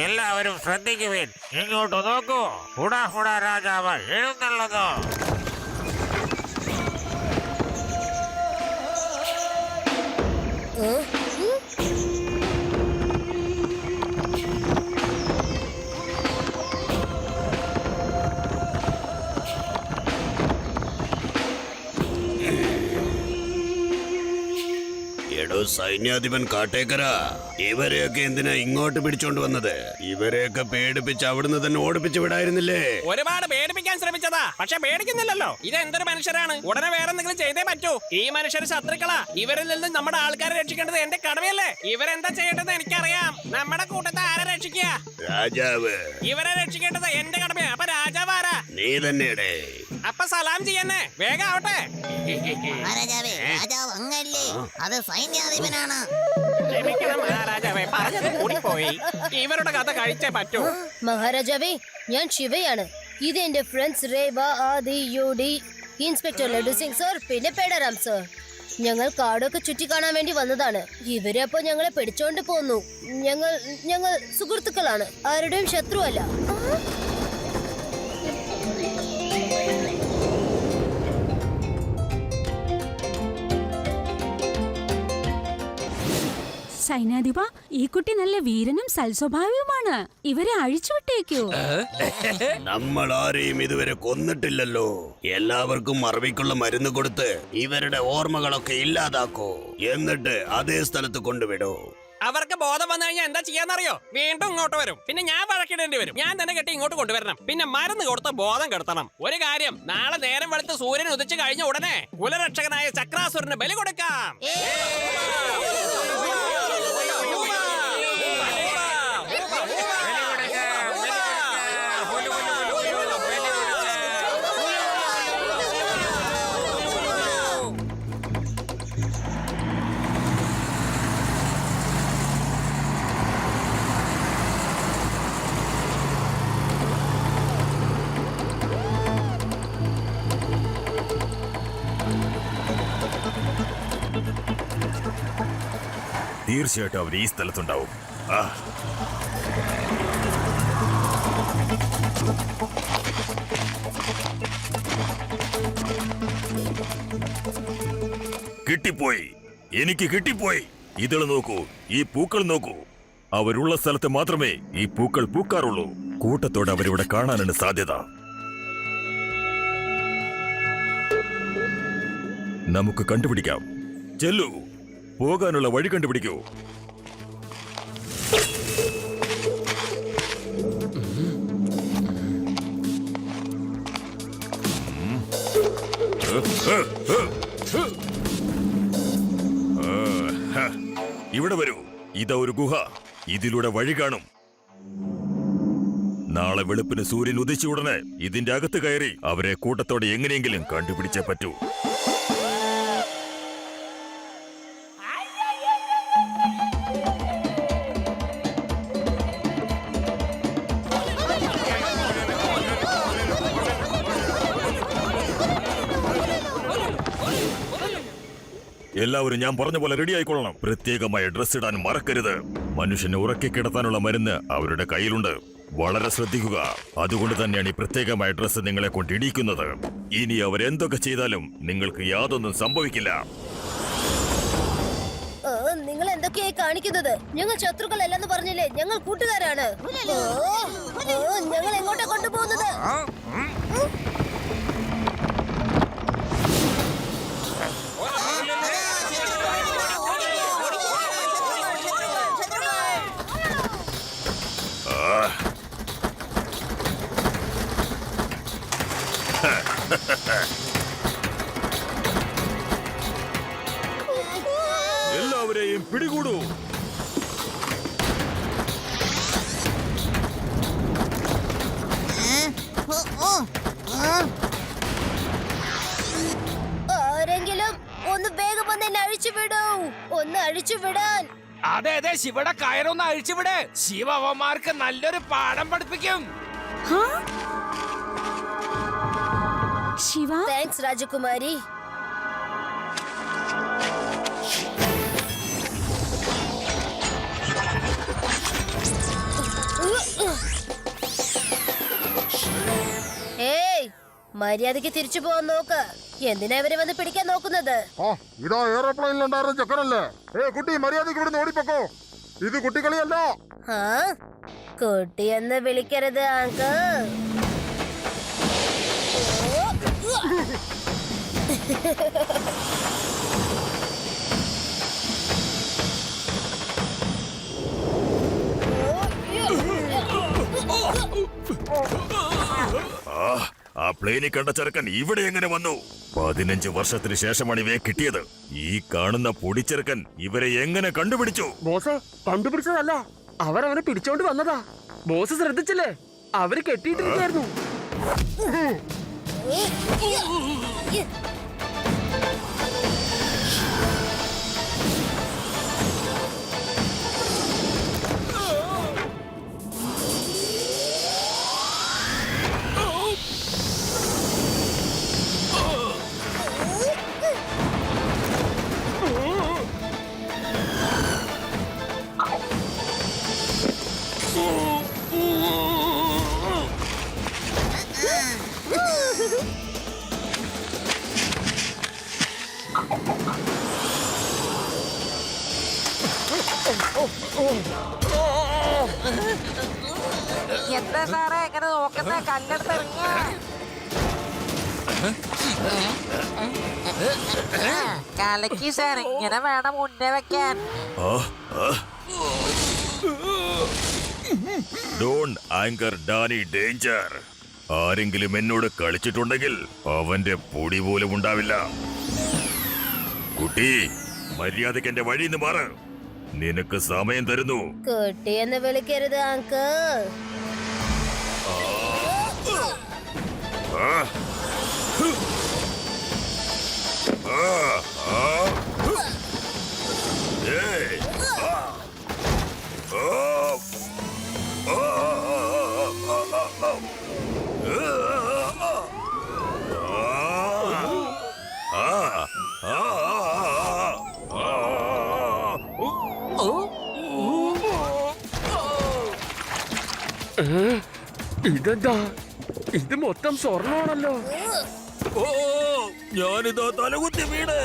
എല്ലാവരും ശ്രദ്ധിക്കുവിൻ. ഇങ്ങോട്ട് നോക്കൂ. ഹുഡാഹുഡ രാജാവ് എഴുന്നള്ളതോ. എടോ സൈന്യാധിപൻ കാട്ടേക്കര, ഇവരെയൊക്കെ എന്തിനാ ഇങ്ങോട്ട് പിടിച്ചോണ്ട് വന്നത്? ഇവരെയൊക്കെ പേടിപ്പിച്ച് അവിടുന്ന് തന്നെ ഓടിപ്പിച്ചു വിടായിരുന്നില്ലേ? ഒരുപാട് പേടിപ്പിക്കാൻ ശ്രമിച്ചതാ, പക്ഷെ പേടിക്കുന്നില്ലല്ലോ. ഇത് എന്തൊരു മനുഷ്യരാണ്. ഉടനെ വേറെ എന്തെങ്കിലും ചെയ്തേ പറ്റൂ. ഈ മനുഷ്യർ ശത്രുക്കളാ. ഇവരിൽ നിന്ന് നമ്മുടെ ആൾക്കാരെ രക്ഷിക്കേണ്ടത് എന്റെ കടമയല്ലേ? ഇവരെന്താ ചെയ്യേണ്ടത് എനിക്കറിയാം. നമ്മുടെ കൂട്ടത്തെ ആരെ രക്ഷിക്കുക? രാജാവ്. ഇവരെ രക്ഷിക്കേണ്ടത് എന്റെ കടമയാ. അപ്പൊ രാജാവ് ആരാ? നീ തന്നെയടേ. അപ്പൊ സലാം ചെയ്യന്നെ, വേഗം ആവട്ടെ. മഹാരാജാവേ, രാജാവ് അങ്ങല്ലേ, അത് സൈന്യാധിപനാണ്. ക്ഷമിക്കണം മഹാരാജാവേ, പറഞ്ഞത് കൂടിപ്പോയി. ഇവരുടെ കഥ കഴിച്ചേ പറ്റൂ. മഹാരാജാവേ, ഞാൻ ശിവയാണ്. ഇത് എന്റെ ഫ്രണ്ട്സ് രേവ, ആദി, യുഡി, ഇൻസ്പെക്ടർ ലഡു സിംഗ് സർ, പിന്നെ പേടറാം സർ. ഞങ്ങൾ കാടൊക്കെ ചുറ്റി കാണാൻ വേണ്ടി വന്നതാണ്. ഇവരെ അപ്പൊ ഞങ്ങളെ പിടിച്ചോണ്ട് പോന്നു. ഞങ്ങൾ സുഹൃത്തുക്കളാണ്, ആരുടെയും ശത്രുവല്ല. സൈന്യാധിപ, ഈ കുട്ടി നല്ല വീരനും സൽസ്വഭാവിയുമാണ്. ഇവരെ അഴിച്ചുവിട്ടേക്കൂ. നമ്മൾ ആരെയും ഇതുവരെ കൊന്നിട്ടില്ലല്ലോ. എല്ലാവർക്കും മറവിക്കുള്ള മരുന്ന് കൊടുത്ത് ഇവരുടെ ഓർമ്മകളൊക്കെ ഇല്ലാതാക്കൂ. എന്നിട്ട് അതേ സ്ഥലത്ത് കൊണ്ടുവിടൂ. അവർക്ക് ബോധം വന്നു കഴിഞ്ഞാൽ എന്താ ചെയ്യാന്നറിയോ? വീണ്ടും ഇങ്ങോട്ട് വരും. പിന്നെ ഞാൻ വഴക്കിടേണ്ടി വരും. ഞാൻ തന്നെ കെട്ടി ഇങ്ങോട്ട് കൊണ്ടുവരണം. പിന്നെ മരുന്ന് കൊടുത്ത് ബോധം കെടുത്തണം. ഒരു കാര്യം, നാളെ നേരം വെളുത്ത് സൂര്യൻ ഉദിച്ചു കഴിഞ്ഞ ഉടനെ കുലരക്ഷകനായ ചക്രാസുരന് ബലി കൊടുക്കാം. തീർച്ചയായിട്ടും അവർ ഈ സ്ഥലത്തുണ്ടാവും. കിട്ടിപ്പോയി, എനിക്ക് കിട്ടിപ്പോയി. ഇതള് നോക്കൂ, ഈ പൂക്കൾ നോക്കൂ. അവരുള്ള സ്ഥലത്ത് മാത്രമേ ഈ പൂക്കൾ പൂക്കാറുള്ളൂ. കൂട്ടത്തോടെ അവരിവിടെ കാണാനാണ് സാധ്യത. നമുക്ക് കണ്ടുപിടിക്കാം. ചെല്ലു, പോകാനുള്ള വഴി കണ്ടുപിടിക്കൂ. ഇവിടെ വരൂ. ഇതാ ഒരു ഗുഹ. ഇതിലൂടെ വഴി കാണും. നാളെ വെളുപ്പിന് സൂര്യൻ ഉദിച്ച ഉടനെ ഇതിന്റെ അകത്ത് കയറി അവരെ കൂട്ടത്തോടെ എങ്ങനെയെങ്കിലും കണ്ടുപിടിച്ചേ പറ്റൂ. എല്ലാവരും ഞാൻ പറഞ്ഞ പോലെ റെഡി ആയിക്കൊള്ളണം. പ്രത്യേകമായ ഡ്രസ് ഇടാൻ മറക്കരുത്. മനുഷ്യനെ ഉറക്കി കിടത്താനുള്ള മരുന്ന് അവരുടെ കയ്യിലുണ്ട്. വളരെ ശ്രദ്ധിക്കുക. അതുകൊണ്ട് തന്നെയാണ് ഈ പ്രത്യേകമായ ഡ്രസ് നിങ്ങളെ കൊണ്ട് ഇടിക്കുന്നത്. ഇനി അവരെന്തൊക്കെ ചെയ്താലും നിങ്ങൾക്ക് യാതൊന്നും സംഭവിക്കില്ല. നിങ്ങൾ എന്തൊക്കെയായി കാണിക്കുന്നത്? ഞങ്ങൾ ശത്രുക്കളല്ലെന്ന് പറഞ്ഞില്ലേ? ഞങ്ങൾ കൂട്ടുകാരാണ്. ഞങ്ങൾ എങ്ങോട്ടാ കൊണ്ടുപോകുന്നത്? എല്ലാവരെയും പിടികൂടൂ. ആരെങ്കിലും ഒന്ന് വേഗം വന്ന് എന്നെ അഴിച്ചുവിടൂ. ഒന്ന് അഴിച്ചുവിടാൻ. അതെ അതെ, ശിവയുടെ കയറൊന്ന് അഴിച്ചുവിടെ. ശിവ അവന്മാർക്ക് നല്ലൊരു പാഠം പഠിപ്പിക്കും. ശിവ, താങ്ക്സ് രാജകുമാരി. ഏയ്, മര്യാദക്ക് തിരിച്ചു പോവാൻ നോക്ക്. എന്തിനാ ഇവരെ വന്ന് പിടിക്കാൻ നോക്കുന്നത്? ഇതാ എയർപ്ലെയിനിലുണ്ടായിരുന്ന ചക്കരല്ലേ? കുട്ടി, മര്യാദക്ക് ഇവിടുന്ന് ഓടിപ്പോക്കോ. ഇത് കുട്ടികളിയല്ല. ആ, കുട്ടിയെന്ന് വിളിക്കരുത് അങ്കിൾ. ആ പ്ലെയിനിൽ കണ്ട ചെറുക്കൻ ഇവിടെ എങ്ങനെ വന്നു? 15 വർഷത്തിന് ശേഷമാണ് ഇവയെ കിട്ടിയത്. ഈ കാണുന്ന പൊടിച്ചെറുക്കൻ ഇവരെ എങ്ങനെ കണ്ടുപിടിച്ചു? ബോസ്, കണ്ടുപിടിച്ചതല്ല, അവരവനെ പിടിച്ചോണ്ട് വന്നതാ. ബോസ് ശ്രദ്ധിച്ചില്ലേ? അവര് കെട്ടിയിട്ടിരിക്കായിരുന്നു. എന്താ സാറേ എങ്ങനെ നോക്കുന്ന? കല്ലെടുത്തിറങ്ങിയ കലക്കി സാർ, ഇങ്ങനെ വേണം മുന്നേ വെക്കാൻ. Don't anger Danny danger. ആരെങ്കിലും എന്നോട് കളിച്ചിട്ടുണ്ടെങ്കിൽ അവന്റെ പൊടി പോലും ഉണ്ടാവില്ല. കുട്ടി, മര്യാദയ്ക്ക് എന്റെ വഴിയിൽ നിന്ന് മാറ്. നിനക്ക് സമയം തരുന്നു. കുട്ടിയെന്ന് വിളിക്കരുത് അങ്കിൾ. ഇതെന്താ? ഇത് മൊത്തം സ്വർണ്ണമാണല്ലോ. ഓ, ഞാനിതാ തലകുത്തി വീട്.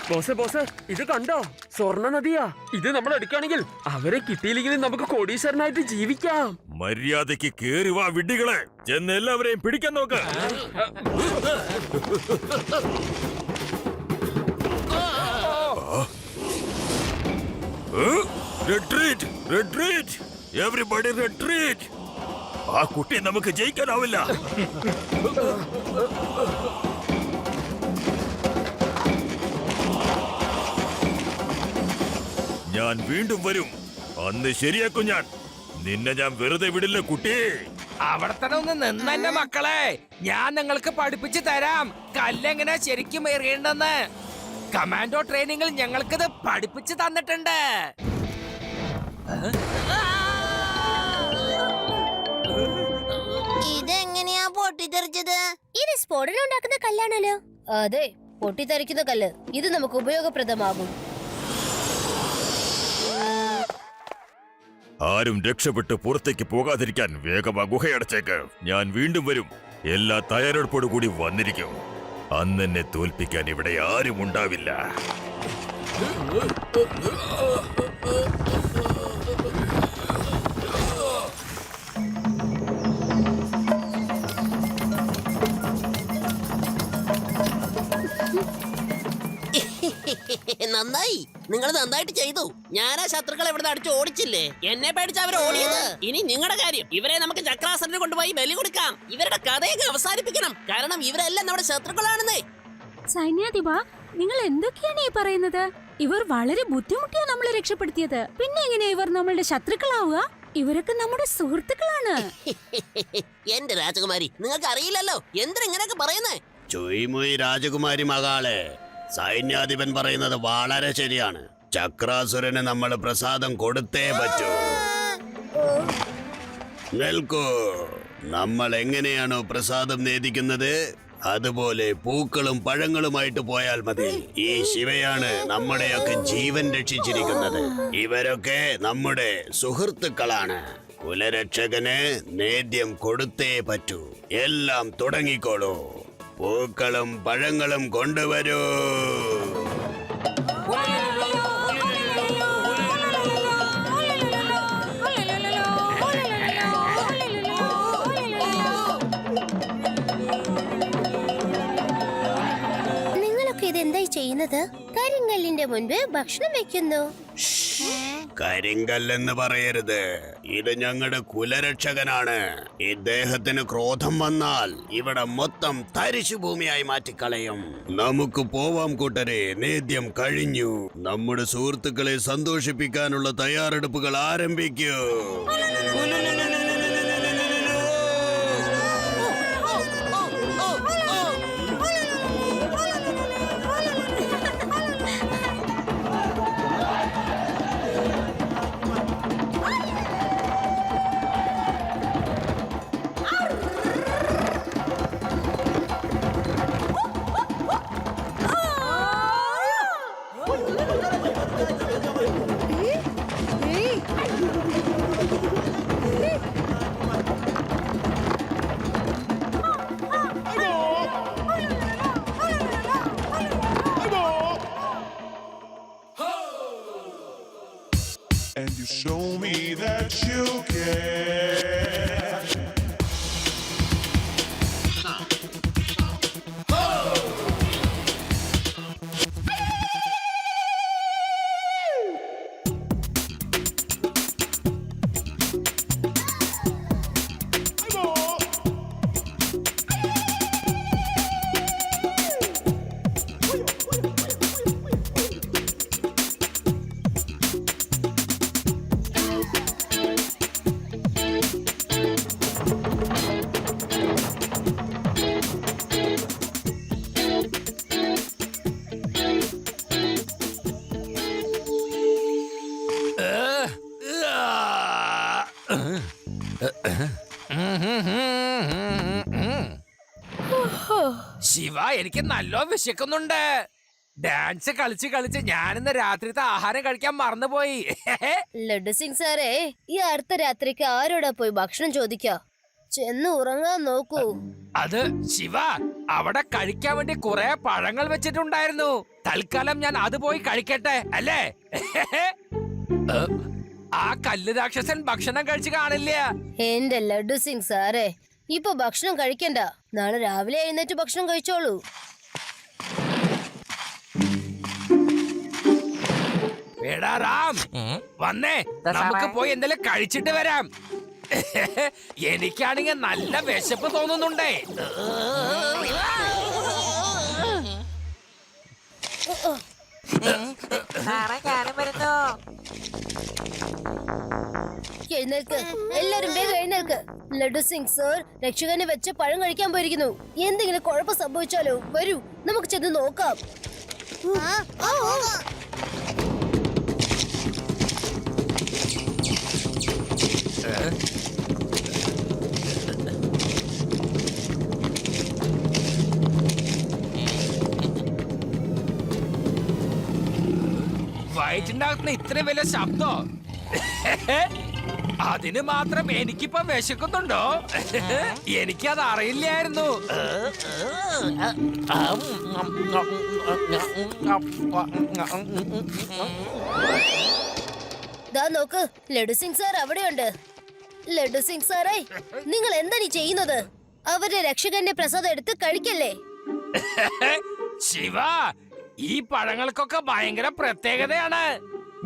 ബോസേ, ഇത് കണ്ടോ? സ്വർണ്ണ നദിയാ. ഇത് നമ്മൾ എടുക്കുകയാണെങ്കിൽ അവരെ കിട്ടിയില്ലെങ്കിലും നമുക്ക് കോടീശ്വരനായിട്ട് ജീവിക്കാം. മര്യാദയ്ക്ക് കേറി വാ വിഡ്ഢികളെ. ചെന്ന് എല്ലാവരെയും പിടിക്കാൻ നോക്ക്. Retreat, retreat, everybody retreat. ആ കുട്ടി നമുക്ക് ജയിക്കാനാവില്ല. ഞാൻ വീണ്ടും വരും. അന്ന് ശരിയാക്കും ഞാൻ. നിന്നെ ഞാൻ വെറുതെ വിടില്ല കുട്ടി. അവിടെ തന്നെ ഒന്ന് നിന്നെ മക്കളെ, ഞാൻ നിങ്ങൾക്ക് പഠിപ്പിച്ചു തരാം കല്ലെങ്ങനെ ശരിക്കും എറിയണ്ടെന്ന്. കമാൻഡോ ട്രെയിനിങ്ങിൽ ഞങ്ങൾക്കിത് പഠിപ്പിച്ചു തന്നിട്ടുണ്ട്. ഇതെങ്ങനെയാ പൊട്ടി പൊട്ടിത്തെറിച്ചത്? ഇത് സ്ഫോടനം ഉണ്ടാക്കുന്ന കല്ലാണല്ലോ. അതെ, പൊട്ടിത്തെറിക്കുന്ന കല്ല്. ഇത് നമുക്ക് ഉപയോഗപ്രദമാകും. ആരും രക്ഷപ്പെട്ട് പുറത്തേക്ക് പോകാതിരിക്കാൻ വേഗം ആ ഗുഹയടച്ചേക്ക്. ഞാൻ വീണ്ടും വരും. എല്ലാ തയ്യാറെടുപ്പോടു കൂടി വന്നിരിക്കും. അന്നെന്നെ തോൽപ്പിക്കാൻ ഇവിടെ ആരും ഉണ്ടാവില്ല. നന്നായി, നിങ്ങൾ നന്നായിട്ട് ചെയ്തു. ഞാനാ ശത്രുക്കളെ ഇവിടെ അടിച്ച് ഓടിച്ചില്ലേ? എന്നെ പേടിച്ച് അവർ ഓടിയത്. ഇനി നിങ്ങളുടെ കാര്യം. ഇവരെ നമുക്ക് ചക്രാസനത്തിന് കൊണ്ടുപോയി ബലി കൊടുക്കാം. ഇവരുടെ കഥയൊക്കെ അവസാനിപ്പിക്കണം. കാരണം ഇവരെല്ലാം നമ്മുടെ ശത്രുക്കളാണെന്നേ. സൈന്യാധിപ, നിങ്ങൾ എന്തൊക്കെയാണ് ഈ പറയുന്നത്? ഇവർ വളരെ ബുദ്ധിമുട്ടിയാ നമ്മളെ രക്ഷപ്പെടുത്തിയത്. പിന്നെ എങ്ങനെയാ ഇവർ നമ്മളുടെ ശത്രുക്കളാവുക? ഇവരൊക്കെ നമ്മുടെ സുഹൃത്തുക്കളാണ്. എന്റെ രാജകുമാരി, നിങ്ങൾക്ക് അറിയില്ലല്ലോ എന്തിനാ ഇങ്ങനെയൊക്കെ പറയുന്നേ? ചുയ്മുയ് രാജകുമാരി മകളെ, സൈന്യാധിപൻ പറയുന്നത് വളരെ ശരിയാണ്. ചക്രാസുരന് നമ്മൾ പ്രസാദം കൊടുത്തേ പറ്റൂ. നിൽക്കൂ. നമ്മൾ എങ്ങനെയാണോ പ്രസാദം നേദിക്കുന്നത് അതുപോലെ പൂക്കളും പഴങ്ങളുമായിട്ട് പോയാൽ മതി. ഈ ശിവയാണ് നമ്മുടെയൊക്കെ ജീവൻ രക്ഷിച്ചിരിക്കുന്നത്. ഇവരൊക്കെ നമ്മുടെ സുഹൃത്തുക്കളാണ്. കുലരക്ഷകന് നേദ്യം കൊടുത്തേ പറ്റൂ. എല്ലാം തുടങ്ങിക്കോളൂ. പൂക്കളും പഴങ്ങളും കൊണ്ടുവരൂ. നിങ്ങളൊക്കെ ഇതെന്തായി ചെയ്യുന്നത്? കരിങ്കല്ലിന്റെ മുൻപ് ഭക്ഷണം വെക്കുന്നു. കരിങ്കല്ലെന്ന് പറയരുത്. ഇത് ഞങ്ങളുടെ കുലരക്ഷകനാണ്. ഇദ്ദേഹത്തിന് ക്രോധം വന്നാൽ ഇവിടെ മൊത്തം തരിശു ഭൂമിയായി മാറ്റിക്കളയും. നമുക്ക് പോവാം കൂട്ടരെ. നേദ്യം കഴിഞ്ഞു. നമ്മുടെ സുഹൃത്തുക്കളെ സന്തോഷിപ്പിക്കാനുള്ള തയ്യാറെടുപ്പുകൾ ആരംഭിക്കൂ. And you show me that you care. Shiva, എനിക്ക് നല്ലോ വിശക്കുന്നുണ്ട്. ഡാൻസ് കളിച്ച് കളിച്ച് ഞാനിന്ന് രാത്രിത്തെ ആഹാരം കഴിക്കാൻ മറന്നുപോയി. ലഡു സിംഗ് സാറേ, ഈ അടുത്ത രാത്രിക്ക് ആരോടാ പോയി ഭക്ഷണം ചോദിക്കാ? ചെന്ന് ഉറങ്ങാൻ നോക്കൂ. അത് ശിവ, അവിടെ കഴിക്കാൻ വേണ്ടി കുറെ പഴങ്ങൾ വെച്ചിട്ടുണ്ടായിരുന്നു. തൽക്കാലം ഞാൻ അത് പോയി കഴിക്കട്ടെ, അല്ലേ? ആ കല്ല് രാക്ഷസൻ ഭക്ഷണം കഴിച്ചു കാണില്ല. എന്റെ ലഡു സിംഗ് സാറേ, ഇപ്പൊ ഭക്ഷണം കഴിക്കണ്ട. നാളെ രാവിലെ എഴുന്നേറ്റ് ഭക്ഷണം കഴിച്ചോളൂ. എടാ റാം, വന്നേ, നമുക്ക് പോയി എന്തെങ്കിലും കഴിച്ചിട്ട് വരാം. എനിക്കാണെങ്കിൽ നല്ല വിശപ്പ് തോന്നുന്നുണ്ടേ. എഴുന്നേൽക്ക്, എല്ലാരും വേഗം എഴുന്നേൽക്ക്. ലഡു സിംഗ് സർ രക്ഷകനെ വെച്ച് പഴം കഴിക്കാൻ പോയിരിക്കുന്നു. എന്തെങ്കിലും കുഴപ്പം സംഭവിച്ചാലോ? വരൂ, നമുക്ക് ചെന്ന് നോക്കാം. വയറ്റിന്റെ അകത്ത് ഇത്രയും വലിയ ശബ്ദോ? അതിന് മാത്രം എനിക്കിപ്പോ വിശക്കുന്നുണ്ടോ? എനിക്കത് അറിയില്ലായിരുന്നു. ദാ നോക്ക്, ലഡു സിംഗ് സാർ അവിടെയുണ്ട്. ലഡു സിംഗ് സാറേ, നിങ്ങൾ എന്താണ് ഈ ചെയ്യുന്നത്? അവരുടെ രക്ഷകന്റെ പ്രസാദം എടുത്ത് കഴിക്കല്ലേ? ശിവ, ഈ പഴങ്ങൾക്കൊക്കെ ഭയങ്കര പ്രത്യേകതയാണ്.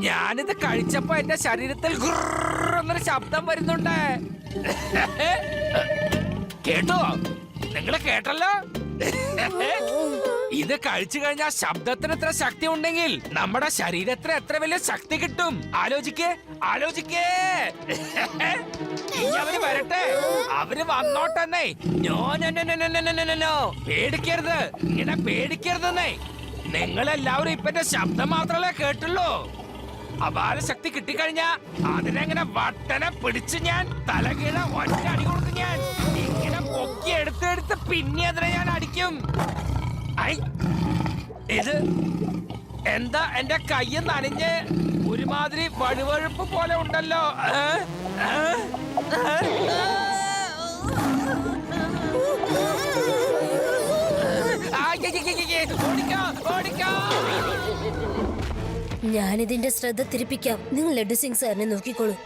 ഞാനിത് കഴിച്ചപ്പോ എന്റെ ശരീരത്തിൽ എന്നൊരു ശബ്ദം വരുന്നുണ്ട്. കേട്ടോ? നിങ്ങള് കേട്ടല്ലോ? ഇത് കഴിച്ചു കഴിഞ്ഞാൽ ശബ്ദത്തിന് എത്ര ശക്തി ഉണ്ടെങ്കിൽ നമ്മുടെ ശരീരത്തിന് എത്ര വലിയ ശക്തി കിട്ടും. ആലോചിക്കേ. അവര് വരട്ടെ, അവര് വന്നോട്ടെന്നേ. പേടിക്കരുത്, ഇങ്ങനെ പേടിക്കരുതെന്നേ. നിങ്ങളെല്ലാവരും ഇപ്പൊ എന്റെ ശബ്ദം മാത്രമല്ലേ കേട്ടുള്ളൂ. അപാര ശക്തി കിട്ടിക്കഴിഞ്ഞാ അതിനെങ്ങനെ വട്ടനെ പിടിച്ച് ഞാൻ തലകീഴ ഒറ്റ അടി കൊടുക്കും. ഞാൻ ഇങ്ങനെ പൊക്കി എടുത്തെടുത്ത് പിന്നെ അതിനെ ഞാൻ അടിക്കും. ഇത് എന്താ എന്റെ കയ്യിൽ നനഞ്ഞ് ഒരുമാതിരി വഴുവഴുപ്പ് പോലെ ഉണ്ടല്ലോ. ഓടിക്കോ. ഞാനിതിന്റെ ശ്രദ്ധ തിരിപ്പിക്കാം. നിങ്ങൾ ലഡു സിംഗ് സാറിനെ നോക്കിക്കോളൂ.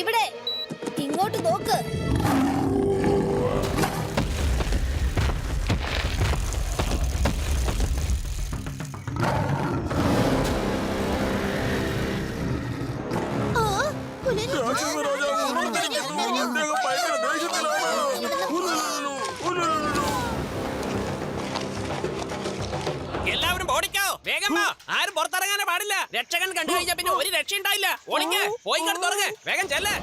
ഇവിടെ ഇങ്ങോട്ട് നോക്ക്. എല്ലാവരും ഓടിക്കോ, വേഗം വാ. ആരും പുറത്തിറങ്ങാനേ പാടില്ല. രക്ഷകൻ കണ്ടു കഴിഞ്ഞാൽ പിന്നെ ഒരു രക്ഷ ഉണ്ടായില്ല. ഓടിക്കേ, പോയി കിടത്തുറങ്ങ്, വേഗം ചെല്ല്.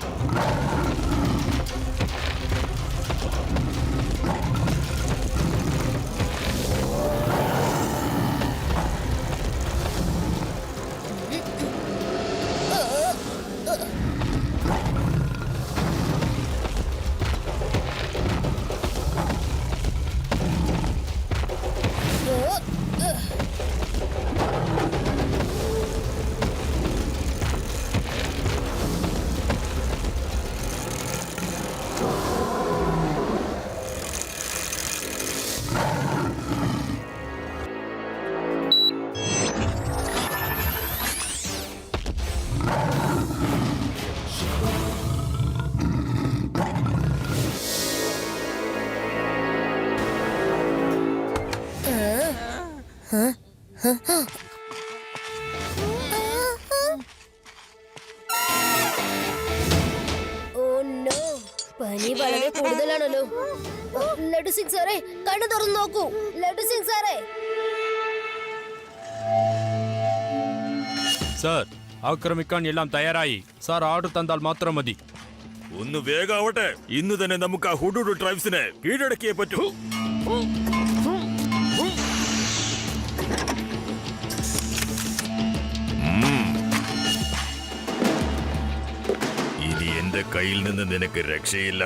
പനി വളരെ കൂടുതലാണല്ലോ. ലഡു സിംഗ് സാറേ, കണ്ണു തുറന്നു നോക്കൂ. ലഡു സിംഗ് സാറേ. സാർ, ആക്രമിക്കാൻ എല്ലാം തയ്യാറായി. സാർ ഓർഡർ തന്നാൽ മാത്രം മതി. ഒന്ന് വേഗാവട്ടെ. ഇന്ന് തന്നെ നമുക്ക് ആ ഹുഡുഡു ട്രൈബ്സിനെ കീഴടക്കിയേ പറ്റൂ. ഇനി എന്റെ കയ്യിൽ നിന്ന് നിനക്ക് രക്ഷയില്ല.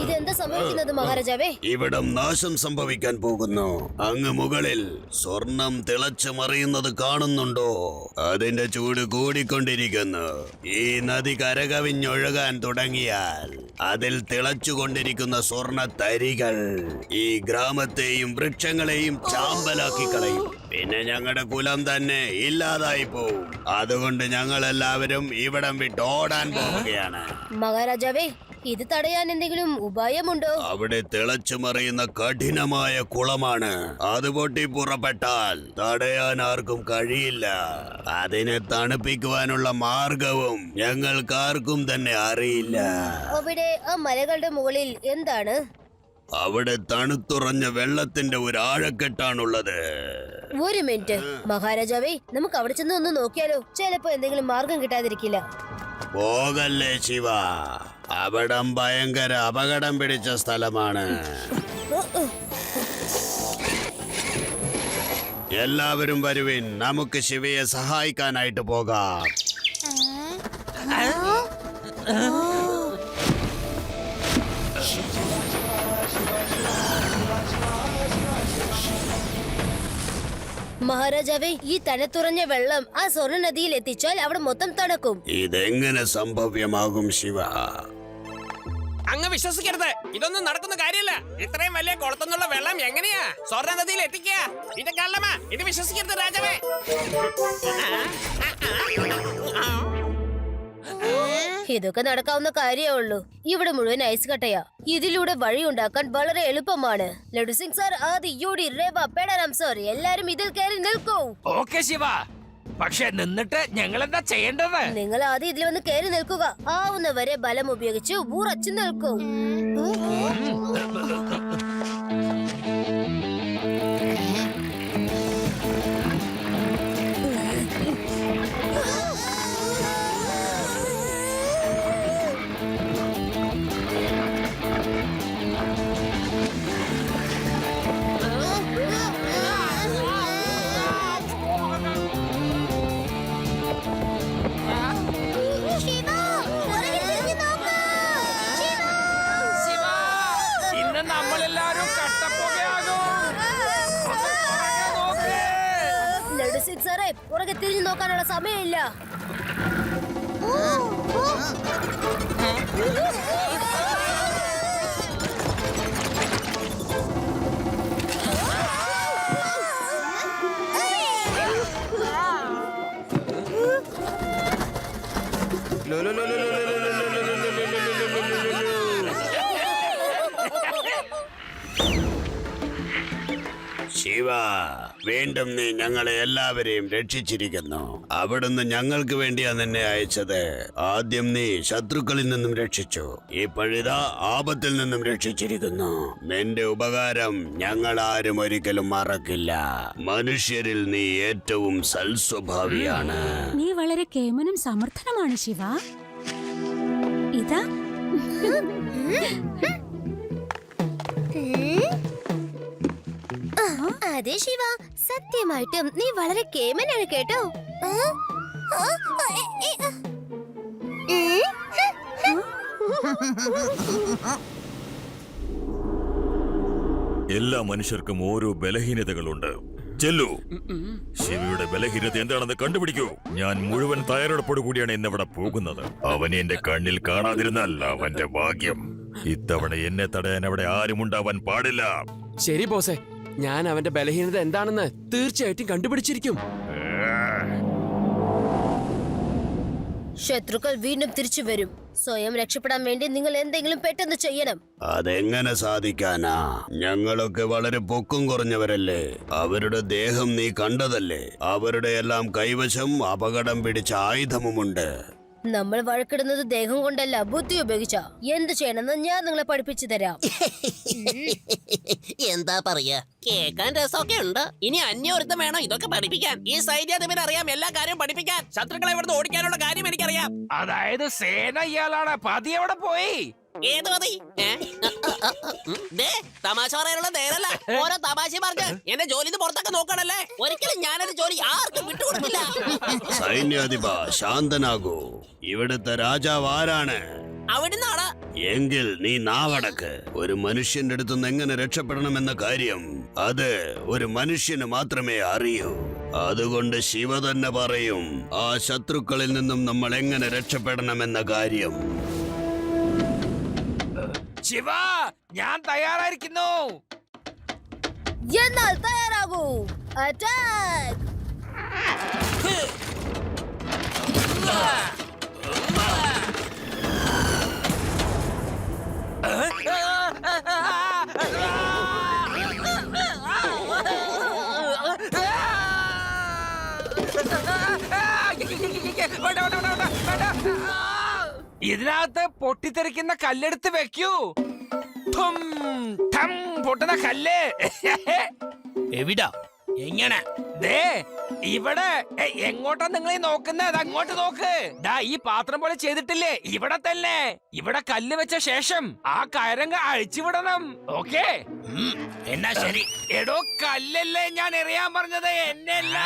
ഇതെന്താ സംഭവിക്കുന്നത് മഹാരാജാവേ? ഇവിടം നാശം സംഭവിക്കാൻ പോകുന്നു. അങ്ങ് മുകളിൽ സ്വർണം തിളച്ചു മറിയുന്നത് കാണുന്നുണ്ടോ? അതിന്റെ ചൂട് കൂടിക്കൊണ്ടിരിക്കുന്നു. ഈ നദി കരകവിഞ്ഞൊഴുകാൻ തുടങ്ങിയാൽ അതിൽ തിളച്ചുകൊണ്ടിരിക്കുന്ന സ്വർണ തരികൾ ഈ ഗ്രാമത്തെയും വൃക്ഷങ്ങളെയും ചാമ്പലാക്കി കളയും. പിന്നെ ഞങ്ങളുടെ കുലം തന്നെ ഇല്ലാതായി പോവും. അതുകൊണ്ട് ഞങ്ങൾ എല്ലാവരും ഇവിടം വിട്ട് ഓടാൻ പോവുകയാണ്. മഹാരാജാവേ, ഇത് തടയാൻ എന്തെങ്കിലും ഉപായമുണ്ടോ? അവിടെ തിളച്ചു മറിയുന്ന കഠിനമായ കുളമാണ്. അത് പൊട്ടി പുറപ്പെട്ടാൽ തടയാൻ ആർക്കും കഴിയില്ല. അതിനെ തണുപ്പിക്കുവാനുള്ള മാർഗവും ഞങ്ങൾക്കാർക്കും തന്നെ അറിയില്ല. അവിടെ ആ മലകളുടെ മുകളിൽ എന്താണ്? അവിടെ തണുത്തുറഞ്ഞ വെള്ളത്തിന്റെ ഒരു ആഴക്കെട്ടാണുള്ളത്. ഒരു മിനിറ്റ് മഹാരാജാവേ, നമുക്ക് അവിടെ ചെന്ന് ഒന്ന് നോക്കിയാലോ? ചിലപ്പോ എന്തെങ്കിലും മാർഗം കിട്ടാതിരിക്കില്ല. പോകല്ലേ ശിവ, അവിടം ഭയങ്കര അപകടം പിടിച്ച സ്ഥലമാണ്. എല്ലാവരും വരുവിൻ, നമുക്ക് ശിവയെ സഹായിക്കാനായിട്ട് പോകാം. മഹാരാജാവേ, ഈ തണുത്തുറഞ്ഞ വെള്ളം ആ സ്വർണ്ണ നദിയിൽ എത്തിച്ചാൽ അവിടെ മൊത്തം തണുക്കും. ഇതെങ്ങനെ സംഭവ്യമാകും ശിവ? അങ്ങ് വിശ്വസിക്കരുത്, ഇതൊന്നും നടക്കുന്ന കാര്യമില്ല. ഇത്രയും വലിയ കുളത്തുനിന്നുള്ള വെള്ളം എങ്ങനെയാ സ്വർണ്ണ നദിയിൽ എത്തിക്കുക? ഇത് കള്ളമാ, ഇത് വിശ്വസിക്കരുത് രാജാവേ. ഇതൊക്കെ നടക്കാവുന്ന കാര്യമേ ഉള്ളൂ. ഇവിടെ മുഴുവൻ ഐസ് കട്ടയാ. ഇതിലൂടെ വഴി ഉണ്ടാക്കാൻ വളരെ എളുപ്പമാണ്. ലഡു സിംഗ് സാർ, ആദി, യൂഡി, രേവ, പേടരാം സാർ, എല്ലാരും ഇതിൽ കയറി നിൽക്കൂ. ഓക്കെ ശിവ, പക്ഷെ നിന്നിട്ട് ഞങ്ങൾ എന്താ ചെയ്യേണ്ടത്? നിങ്ങൾ ആദ്യം ഇതിൽ വന്ന് കയറി നിൽക്കുക. ആവുന്നവരെ ബലം ഉപയോഗിച്ച് ഉറച്ചു നിൽക്കൂ. ഇന്ന് നമ്മളെല്ലാരും കട്ടപ്പോകയാകും. ലഡു സിംഗ് സാറേ, പുറകെ തിരിഞ്ഞു നോക്കാനുള്ള സമയമില്ല. ശിവ, വീണ്ടും നീ ഞങ്ങളെ എല്ലാവരെയും രക്ഷിച്ചിരിക്കുന്നു. അവിടുന്ന് ഞങ്ങൾക്ക് വേണ്ടിയാ നിന്നെ അയച്ചത്. ആദ്യം നീ ശത്രുക്കളിൽ നിന്നും രക്ഷിച്ചു, ഇപ്പോഴിതാ ആപത്തിൽ നിന്നും രക്ഷിച്ചിരിക്കുന്നു. നിന്റെ ഉപകാരം ഞങ്ങൾ ആരും ഒരിക്കലും മറക്കില്ല. മനുഷ്യരിൽ നീ ഏറ്റവും സൽസ്വഭാവിയാണ്. നീ വളരെ കേമനും സമർത്ഥനുമാണ് ശിവ. ഇതാ അതെ ശിവ, സത്യമായിട്ടും നീ വളരെ കേമനാണ് കേട്ടോ. എല്ലാ മനുഷ്യർക്കും ഓരോ ബലഹീനതകളുണ്ട്. ചെല്ലു, ശിവയുടെ ബലഹീനത എന്താണെന്ന് കണ്ടുപിടിക്കൂ. ഞാൻ മുഴുവൻ തയ്യാറെടുപ്പോടുകൂടിയാണ് ഇന്നിവിടെ പോകുന്നത്. അവനെ എന്റെ കണ്ണിൽ കാണാതിരുന്നാൽ അവന്റെ ഭാഗ്യം. ഇത്തവണ എന്നെ തടയാൻ അവിടെ ആരും ഉണ്ടാവാൻ പാടില്ല. ശരി ബോസേ, ഞാൻ അവന്റെ ബലഹീനത എന്താണെന്ന് തീർച്ചയായിട്ടും കണ്ടുപിടിച്ചിരിക്കും. ശത്രുക്കൾ വീണ്ടും തിരിച്ചു വരും. സ്വയം രക്ഷപ്പെടാൻ വേണ്ടി നിങ്ങൾ എന്തെങ്കിലും പെട്ടെന്ന് ചെയ്യണം. അതെങ്ങനെ സാധിക്കാനാ? ഞങ്ങളൊക്കെ വളരെ പൊക്കം കുറഞ്ഞവരല്ലേ. അവരുടെ ദേഹം നീ കണ്ടതല്ലേ. അവരുടെ എല്ലാം കൈവശം അപകടം പിടിച്ച ആയുധമുണ്ട്. നമ്മൾ വഴക്കിടുന്നത് ദേഹം കൊണ്ടല്ല, ബുദ്ധി ഉപയോഗിച്ച. എന്ത് ചെയ്യണമെന്ന് ഞാൻ നിങ്ങളെ പഠിപ്പിച്ചു തരാം. എന്താ പറയാ, കേക്കാൻ രസമൊക്കെ ഉണ്ട്. ഇനി അന്യൊരുത്തം വേണം ഇതൊക്കെ പഠിപ്പിക്കാൻ. ഈ സൈന്യാധിപന് അറിയാം എല്ലാ കാര്യവും പഠിപ്പിക്കാൻ. ശത്രുക്കളെ ഇവിടുന്ന് ഓടിക്കാനുള്ള കാര്യം എനിക്കറിയാം. അതായത് സേന ഇയാളാണ്. പതി എവിടെ പോയി? ഏത് മതി? തമാശ പറയാനുള്ള നേരല്ല. ഓരോ തമാശ പറഞ്ഞ് എന്റെ ജോലിന്ന് പുറത്തൊക്കെ നോക്കണല്ലേ. ഒരിക്കലും ഞാനൊരു ജോലി ആർക്കും വിട്ടുകൊടുക്കില്ല. സൈന്യാധിപ, ശാന്തനാകൂ. ഇവിടുത്തെ രാജാവ് ആരാണ്? അവിടുന്നാണ്. എങ്കിൽ നീ നാവടക്ക്. ഒരു മനുഷ്യന്റെ അടുത്തുനിന്ന് എങ്ങനെ രക്ഷപ്പെടണമെന്ന കാര്യം അത് ഒരു മനുഷ്യന് മാത്രമേ അറിയൂ. അതുകൊണ്ട് ശിവ തന്നെ പറയും ആ ശത്രുക്കളിൽ നിന്നും നമ്മൾ എങ്ങനെ രക്ഷപ്പെടണമെന്ന കാര്യം. ശിവ, ഞാൻ തയ്യാറായിരിക്കുന്നു. എന്നാൽ തയ്യാറാകൂ. അറ്റാക്ക്! ഇതിനകത്ത് പൊട്ടിത്തെറിക്കുന്ന കല്ലെടുത്ത് വെക്കൂ. ഠും, ഠം, പൊട്ടുന്ന കല്ല്. എവിടാ? എങ്ങനെ? ദേ ഇവിടെ. എങ്ങോട്ടാ നിങ്ങൾ നോക്കുന്നത്? അങ്ങോട്ട് നോക്ക്. ദാ ഈ പാത്രം പോലെ ചെയ്തിട്ടില്ലേ? ഇവിടെ തന്നെ. ഇവിടെ കല്ല് വെച്ച ശേഷം ആ കയറങ്ങ് അഴിച്ചുവിടണം. ഓക്കേ? എന്നാ ശരി. എടോ, കല്ലല്ലേ ഞാൻ എറിയാൻ പറഞ്ഞത്, എന്നല്ല.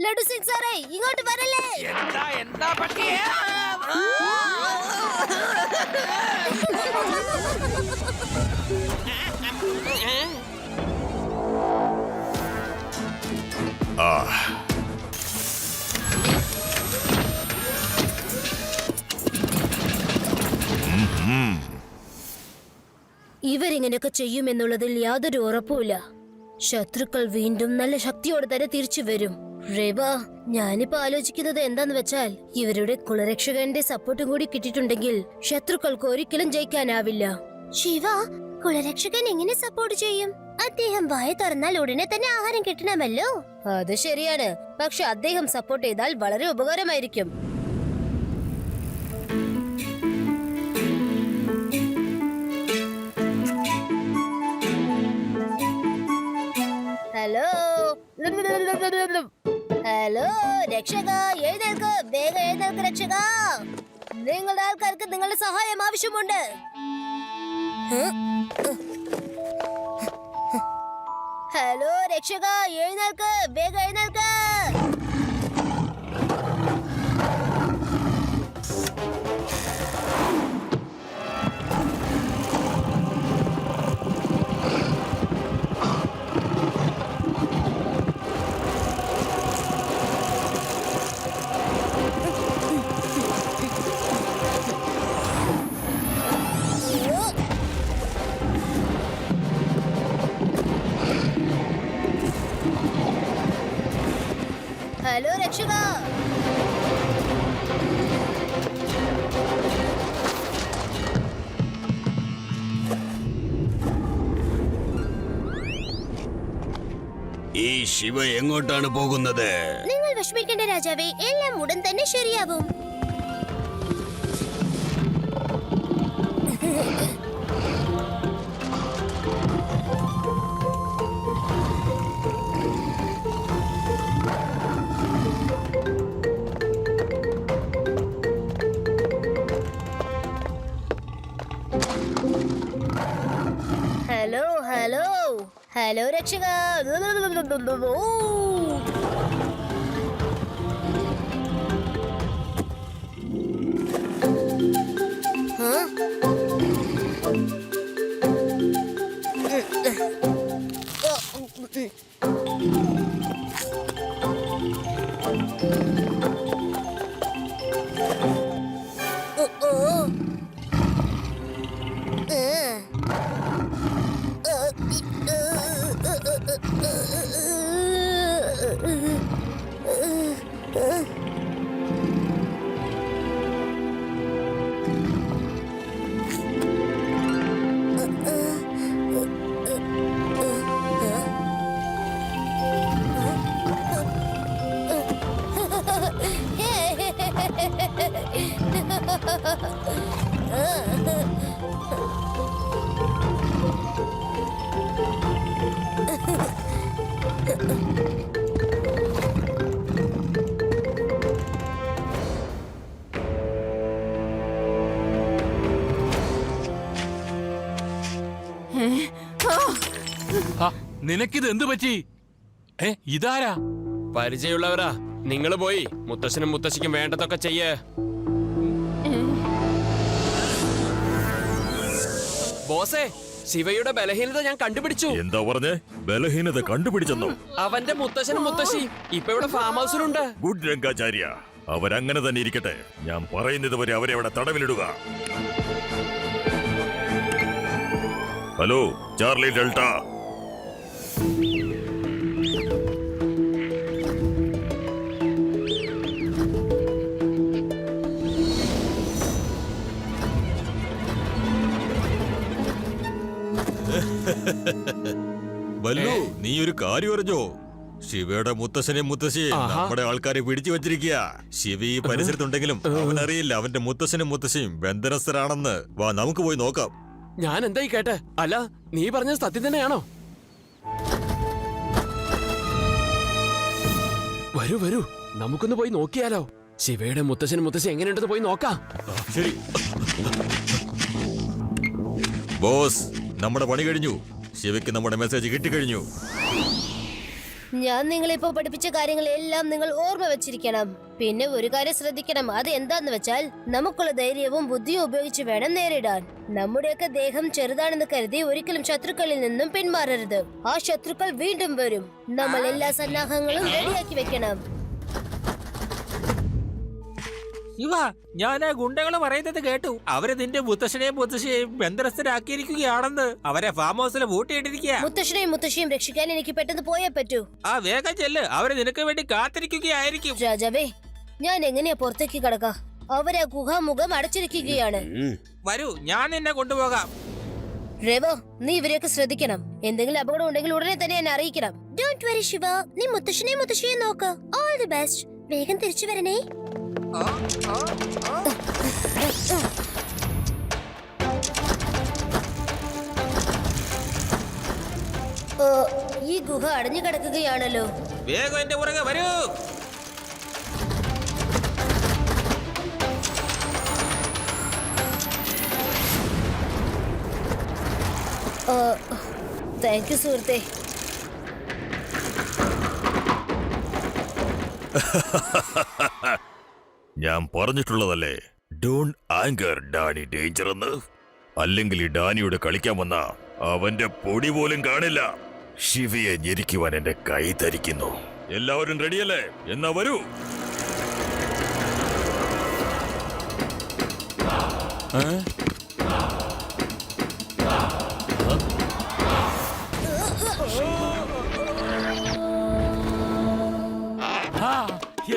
ലഡു സിംഗ് സാറേ, ഇങ്ങോട്ട് വരല്ലേ? എന്താ എന്താ പറ്റിയേ? ഇവരിങ്ങനെയൊക്കെ ചെയ്യുമെന്നുള്ളതിൽ യാതൊരു ഉറപ്പുമില്ല. ശത്രുക്കൾ വീണ്ടും നല്ല ശക്തിയോടെ തന്നെ തിരിച്ചു വരും. രേവ, ഞാനിപ്പോ ആലോചിക്കുന്നത് എന്താന്ന് വെച്ചാൽ, ഇവരുടെ കുലരക്ഷകന്റെ സപ്പോർട്ടും കൂടി കിട്ടിയിട്ടുണ്ടെങ്കിൽ ശത്രുക്കൾക്ക് ഒരിക്കലും ജയിക്കാനാവില്ല. ശിവ, കുലരക്ഷകൻ എങ്ങനെ സപ്പോർട്ട് ചെയ്യും? അദ്ദേഹം വായ തുറന്നാൽ ഉടനെ തന്നെ ആഹാരം കിട്ടണമല്ലോ. അത് ശരിയാണ്, പക്ഷെ അദ്ദേഹം സപ്പോർട്ട് ചെയ്താൽ വളരെ ഉപകാരമായിരിക്കും. ഹലോ ഹലോ രക്ഷക, എഴുന്നേൽക്ക്, വേഗം എഴുന്നേൽക്ക് രക്ഷക. നിങ്ങളുടെ ആൾക്കാർക്ക് നിങ്ങളുടെ സഹായം ആവശ്യമുണ്ട്. ഹലോ രക്ഷക, എഴുന്നേൽക്ക്, വേഗം എഴുന്നേൽക്ക്. ഹലോ രക്ഷക. ഈ ശിവ എങ്ങോട്ടാണ് പോകുന്നത്? നിങ്ങൾ വിഷമിക്കേണ്ട രാജാവേ, എല്ലാം ഉടൻ തന്നെ ശരിയാവും. ഹലോ ഹലോ ഹലോ രക്ഷക. നിനക്കിത് എന്ത് പറ്റി? ഇതാരാ? പരിചയമുള്ളവരാ. നിങ്ങൾ പോയി മുത്തശ്ശനും മുത്തശ്ശിക്കും വേണ്ടതൊക്കെ ചെയ്യേ. ബോസേ, ശിവയുടെ ബലഹീനത ഞാൻ കണ്ടുപിടിച്ചു. എന്താ പറഞ്ഞേ? ബലഹീനത കണ്ടുപിടിച്ചെന്നോ? അവന്റെ മുത്തശ്ശനും മുത്തശ്ശിയും ഇപ്പൊ ഇവിടെ ഫാം ഹൗസിലുണ്ട്. ഗുഡ് രംഗാചാര്യ, അവരങ്ങനെ തന്നെ ഇരിക്കട്ടെ. ഞാൻ പറയുന്നത് വരെ അവരെ അവിടെ തടവിലിടുക. Hello Charlie Delta. വല്ലു, നീ ഒരു കാര്യം അറിഞ്ഞോ? ശിവയുടെ മുത്തശ്ശനെയും മുത്തശ്ശിയും നമ്മുടെ ആൾക്കാരെ പിടിച്ചു വെച്ചിരിക്കുക. ശിവ ഈ പരിസരത്തുണ്ടെങ്കിലും അവനറിയില്ല അവന്റെ മുത്തശ്ശനും മുത്തശ്ശിയും ബന്ധനസ്ഥരാണെന്ന്. വാ, നമുക്ക് പോയി നോക്കാം. ഞാൻ എന്തായി കേട്ടെ? അല്ല, നീ പറഞ്ഞത് സത്യം തന്നെയാണോ? വരൂ വരൂ, നമുക്കൊന്ന് പോയി നോക്കിയാലോ? ശിവയുടെ മുത്തശ്ശനും മുത്തശ്ശി എങ്ങനെയുണ്ടെന്ന് പോയി നോക്കാം. ശരി ബോസ്, നമ്മുടെ പണി കഴിഞ്ഞു. ശിവയ്ക്ക് നമ്മുടെ മെസ്സേജ് കിട്ടിക്കഴിഞ്ഞു. ഞാൻ നിങ്ങളിപ്പോ പഠിപ്പിച്ച കാര്യങ്ങളെല്ലാം നിങ്ങൾ ഓർമ്മ വെച്ചിരിക്കണം. പിന്നെ ഒരു കാര്യം ശ്രദ്ധിക്കണം. അത് എന്താന്ന് വെച്ചാൽ നമുക്കുള്ള ധൈര്യവും ബുദ്ധിയും ഉപയോഗിച്ച് വേണം നേരിടാൻ. നമ്മുടെയൊക്കെ ദേഹം ചെറുതാണെന്ന് കരുതി ഒരിക്കലും ശത്രുക്കളിൽ നിന്നും പിന്മാറരുത്. ആ ശത്രുക്കൾ വീണ്ടും വരും. നമ്മൾ എല്ലാ സന്നാഹങ്ങളും റെഡിയാക്കി വെക്കണം. ശിവ, ഞാൻ ആ ഗുണ്ടകള് പറയുന്നത് കേട്ടു. അവര് നിന്റെ മുത്തശ്ശനെയും മുത്തശ്ശിയെയും ബന്ധനസ്ഥരാക്കിയിരിക്കുകയാണെന്ന്. അവരെ ഫാം ഹൗസിൽ പൂട്ടിയിട്ടിരിക്കുക. മുത്തശ്ശനെയും മുത്തശ്ശിയും രക്ഷിക്കാൻ എനിക്ക് പെട്ടെന്ന് പോയേ പറ്റൂ. ആ, വേഗം ചെല്ല്. അവര് നിനക്ക് വേണ്ടി കാത്തിരിക്കുകയായിരിക്കും. രാജാവേ, ഞാൻ എങ്ങനെയാ പുറത്തേക്ക് കടക്കാം? അവരെ ഗുഹാമുഖം അടച്ചിരിക്കുകയാണ്. വരൂ, ഞാൻ നിന്നെ കൊണ്ടുപോകാം. രേവോ, നീ ഇവരെയൊക്കെ ശ്രദ്ധിക്കണം. എന്തെങ്കിലും അപകടം ഉണ്ടെങ്കിൽ ഉടനെ തന്നെ എന്നെ അറിയിക്കണം. ഡോണ്ട് വറി ശിവ, നീ മുത്തശ്ശനെയും മുത്തശ്ശിയെയും നോക്ക്. All the best. വേഗം തിരിച്ചു വരണേ. ഈ ഗുഹ അടഞ്ഞു കിടക്കുകയാണല്ലോ. വേഗം എന്റെ പുറകെ വരൂ. താങ്ക് യു സുഹൃത്തേ. ഞാൻ പറഞ്ഞിട്ടുള്ളതല്ലേ, ഡോണ്ട് ആങ്കർ ഡാനി ഡേഞ്ചർ എന്ന്. അല്ലെങ്കിൽ ഈ ഡാനിയോട് കളിക്കാൻ വന്ന അവന്റെ പൊടി പോലും കാണില്ല. ശിവയെ ഞെരിക്കുവാൻ എന്റെ കൈ ധരിക്കുന്നു. എല്ലാവരും റെഡിയല്ലേ? എന്നാ വരൂ.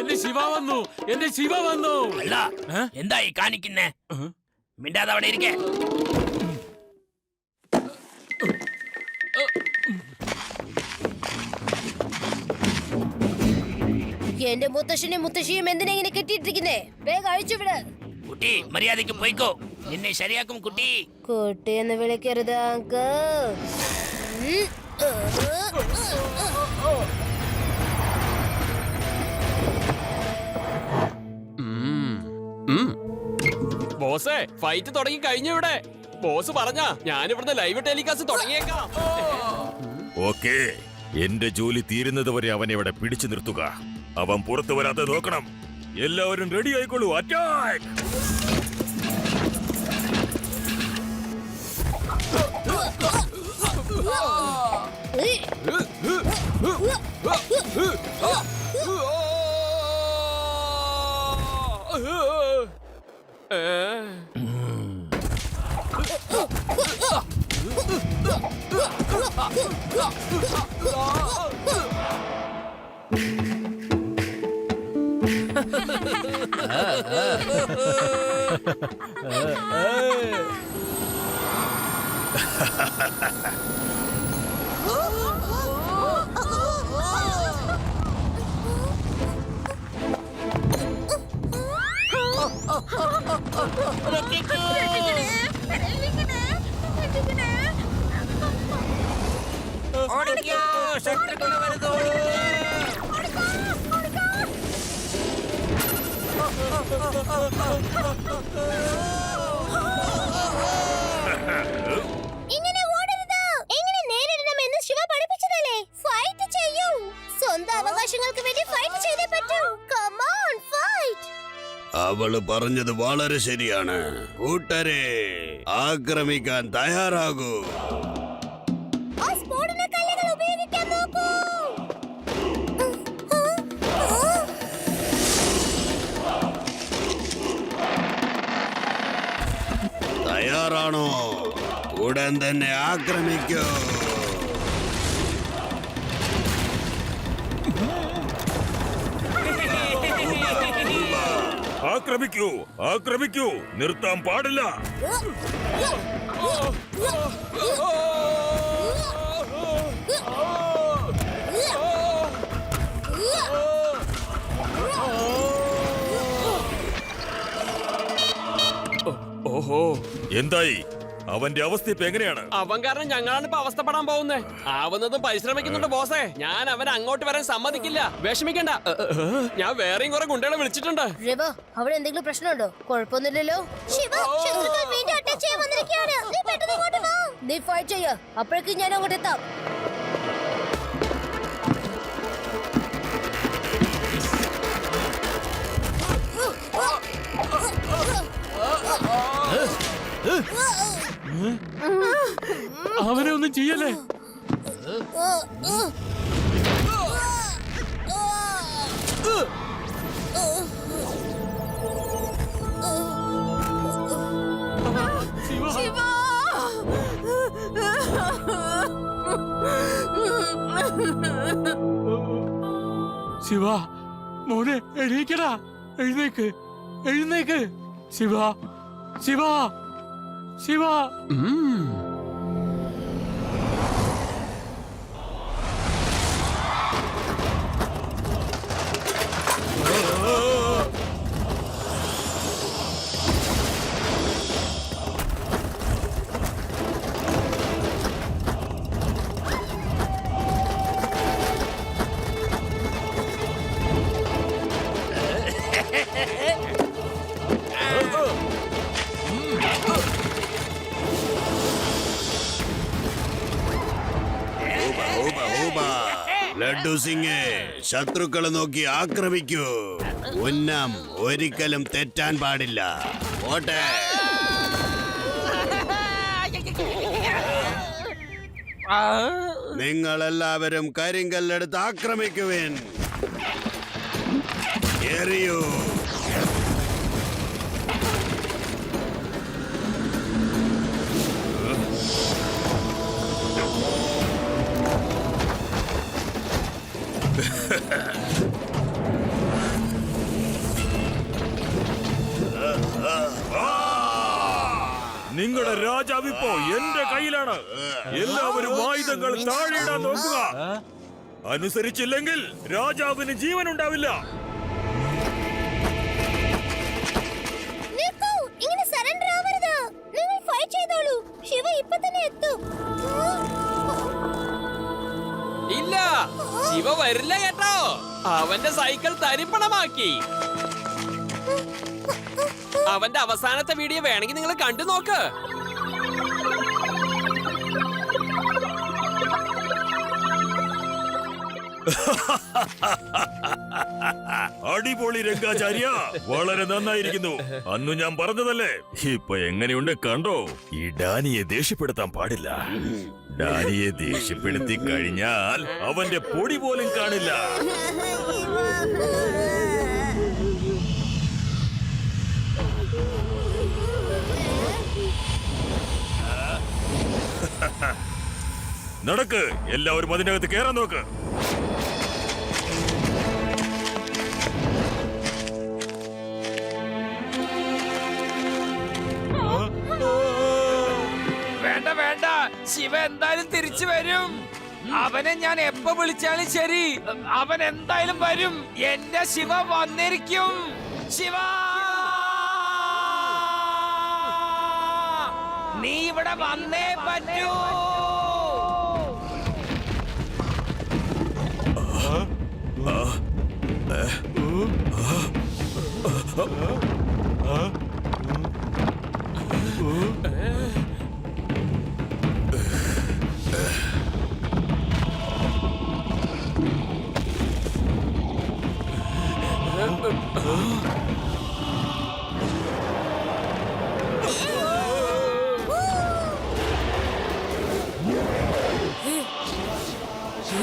എന്റെ ശിവ വന്നു, എന്റെ ശിവ വന്നു. അല്ല, എന്തായി കാണിക്കുന്നേ? മിണ്ടാതെ അവിടെ ഇരിക്കേ. എന്റെ മുത്തശ്ശനെയും മുത്തശ്ശിയും എന്തിനാ ഇങ്ങനെ കെട്ടിയിട്ടിരിക്കുന്നേ? വേഗം അഴിച്ചുവിട്. കുട്ടി, മര്യാദയ്ക്ക് പോയിക്കോ. നിന്നെ ശരിയാക്കും കുട്ടി. കുട്ടി എന്ന് വിളിക്കരുത് അങ്കിൾ. ബോസേ, ഫൈറ്റ് തുടങ്ങി കഴിഞ്ഞു ഇവിടെ. ബോസ് പറഞ്ഞ ഞാനിവിടുന്ന് ലൈവ് ടെലികാസ്റ്റ് തുടങ്ങിയേക്കാം. ഓക്കേ, എന്റെ ജോലി തീരുന്നത് വരെ അവനെ ഇവിടെ പിടിച്ചു നിർത്തുക. അവൻ പുറത്തു വരാതെ നോക്കണം. എല്ലാവരും റെഡി ആയിക്കോളൂ. അറ്റാക്ക്! ഓടിക്കോ, ശത്രുക്കൾ വരുന്നു. ഇങ്ങനെ ഓടരുത്. എങ്ങനെ നേരിടണമെന്ന് ശിവ പഠിപ്പിച്ചതല്ലേ? ഫൈറ്റ് ചെയ്യൂ. സ്വന്തം അവകാശങ്ങൾക്ക് വേണ്ടി ഫൈറ്റ് ചെയ്തേ പറ്റൂ. Come on, fight. ആ അവള് പറഞ്ഞത് വളരെ ശരിയാണ്. കൂട്ടരെ ആക്രമിക്കാൻ തയ്യാറാകൂ. തയ്യാറാണോ? ഉടൻ തന്നെ ആക്രമിക്കൂ. ആക്രമിക്കൂ, ആക്രമിക്കൂ, നിർത്താൻ പാടില്ല. ഓഹോ, എന്തായി? അവന്റെ അവസ്ഥ ഇപ്പൊ എങ്ങനെയാണ്? അവൻ കാരണം ഞങ്ങളാണ് ഇപ്പൊ അവസ്ഥപ്പെടാൻ പോകുന്നത്. ആവുന്നതും പരിശ്രമിക്കുന്നുണ്ട് ബോസേ. ഞാൻ അവനെ അങ്ങോട്ട് വരാൻ സമ്മതിക്കില്ല. വിഷമിക്കണ്ട, ഞാൻ വേറെയും കുറെ ഗുണ്ടകളെ വിളിച്ചിട്ടുണ്ട്. രവ, അവിടെ എന്തെങ്കിലും പ്രശ്നമുണ്ടോ? കുഴപ്പമൊന്നുമില്ലല്ലോ. നീ ഫൈറ്റ് ചെയ്യ, അപ്പോഴേക്കും ഞാൻ അങ്ങോട്ട് എത്താം. അവനെ ഒന്നും ചെയ്യല്ലേ. ശിവ, മോനെ എഴുന്നേക്കടാ, എഴുന്നേക്ക്, എഴുന്നേക്ക്. ശിവ, ശിവ, ശിവ. ലഡ്ഡു സിംഗ്, ശത്രുക്കളെ നോക്കി ആക്രമിക്കൂ. ഉന്നം ഒരിക്കലും തെറ്റാൻ പാടില്ല. ഓട്ടെ. നിങ്ങളെല്ലാവരും കരിങ്കല്ലെടുത്ത് ആക്രമിക്കുവിൻ. എറിയൂ. നിങ്ങളുടെ രാജാവിപ്പോ എന്റെ കയ്യിലാണ്. എല്ലാവരും ആയുധങ്ങൾ താഴെയിടാൻ നോക്കുക. അനുസരിച്ചില്ലെങ്കിൽ രാജാവിന് ജീവൻ ഉണ്ടാവില്ല. ഇല്ല, ശിവ വരില്ല കേട്ടോ. അവന്റെ സൈക്കിൾ തരിപ്പണമാക്കി. അവന്റെ അവസാനത്തെ വീഡിയോ വേണമെങ്കിൽ നിങ്ങൾ കണ്ടു നോക്ക്. അടിപൊളി രംഗാചാര്യ, വളരെ നന്നായിരിക്കുന്നു. അന്നു ഞാൻ പറഞ്ഞതല്ലേ. ഇപ്പൊ എങ്ങനെയുണ്ട് കണ്ടോ? ഈ ഡാനിയെ ദേഷ്യപ്പെടുത്താൻ പാടില്ല. ഡാനിയെ ദേഷ്യപ്പെടുത്തി കഴിഞ്ഞാൽ അവന്റെ പൊടി പോലും കാണില്ല. നടക്ക്, എല്ലാവരും അതിനകത്ത് കേറാൻ നോക്ക്. വേണ്ട വേണ്ട, ശിവ എന്തായാലും തിരിച്ചു വരും. അവനെ ഞാൻ എപ്പോ വിളിച്ചാലും ശരി, അവൻ എന്തായാലും വരും. എന്റെ ശിവ വന്നിരിക്കും. ശിവ, നീ ഇവിടെ വന്നേ പറ്റൂ. ഇത്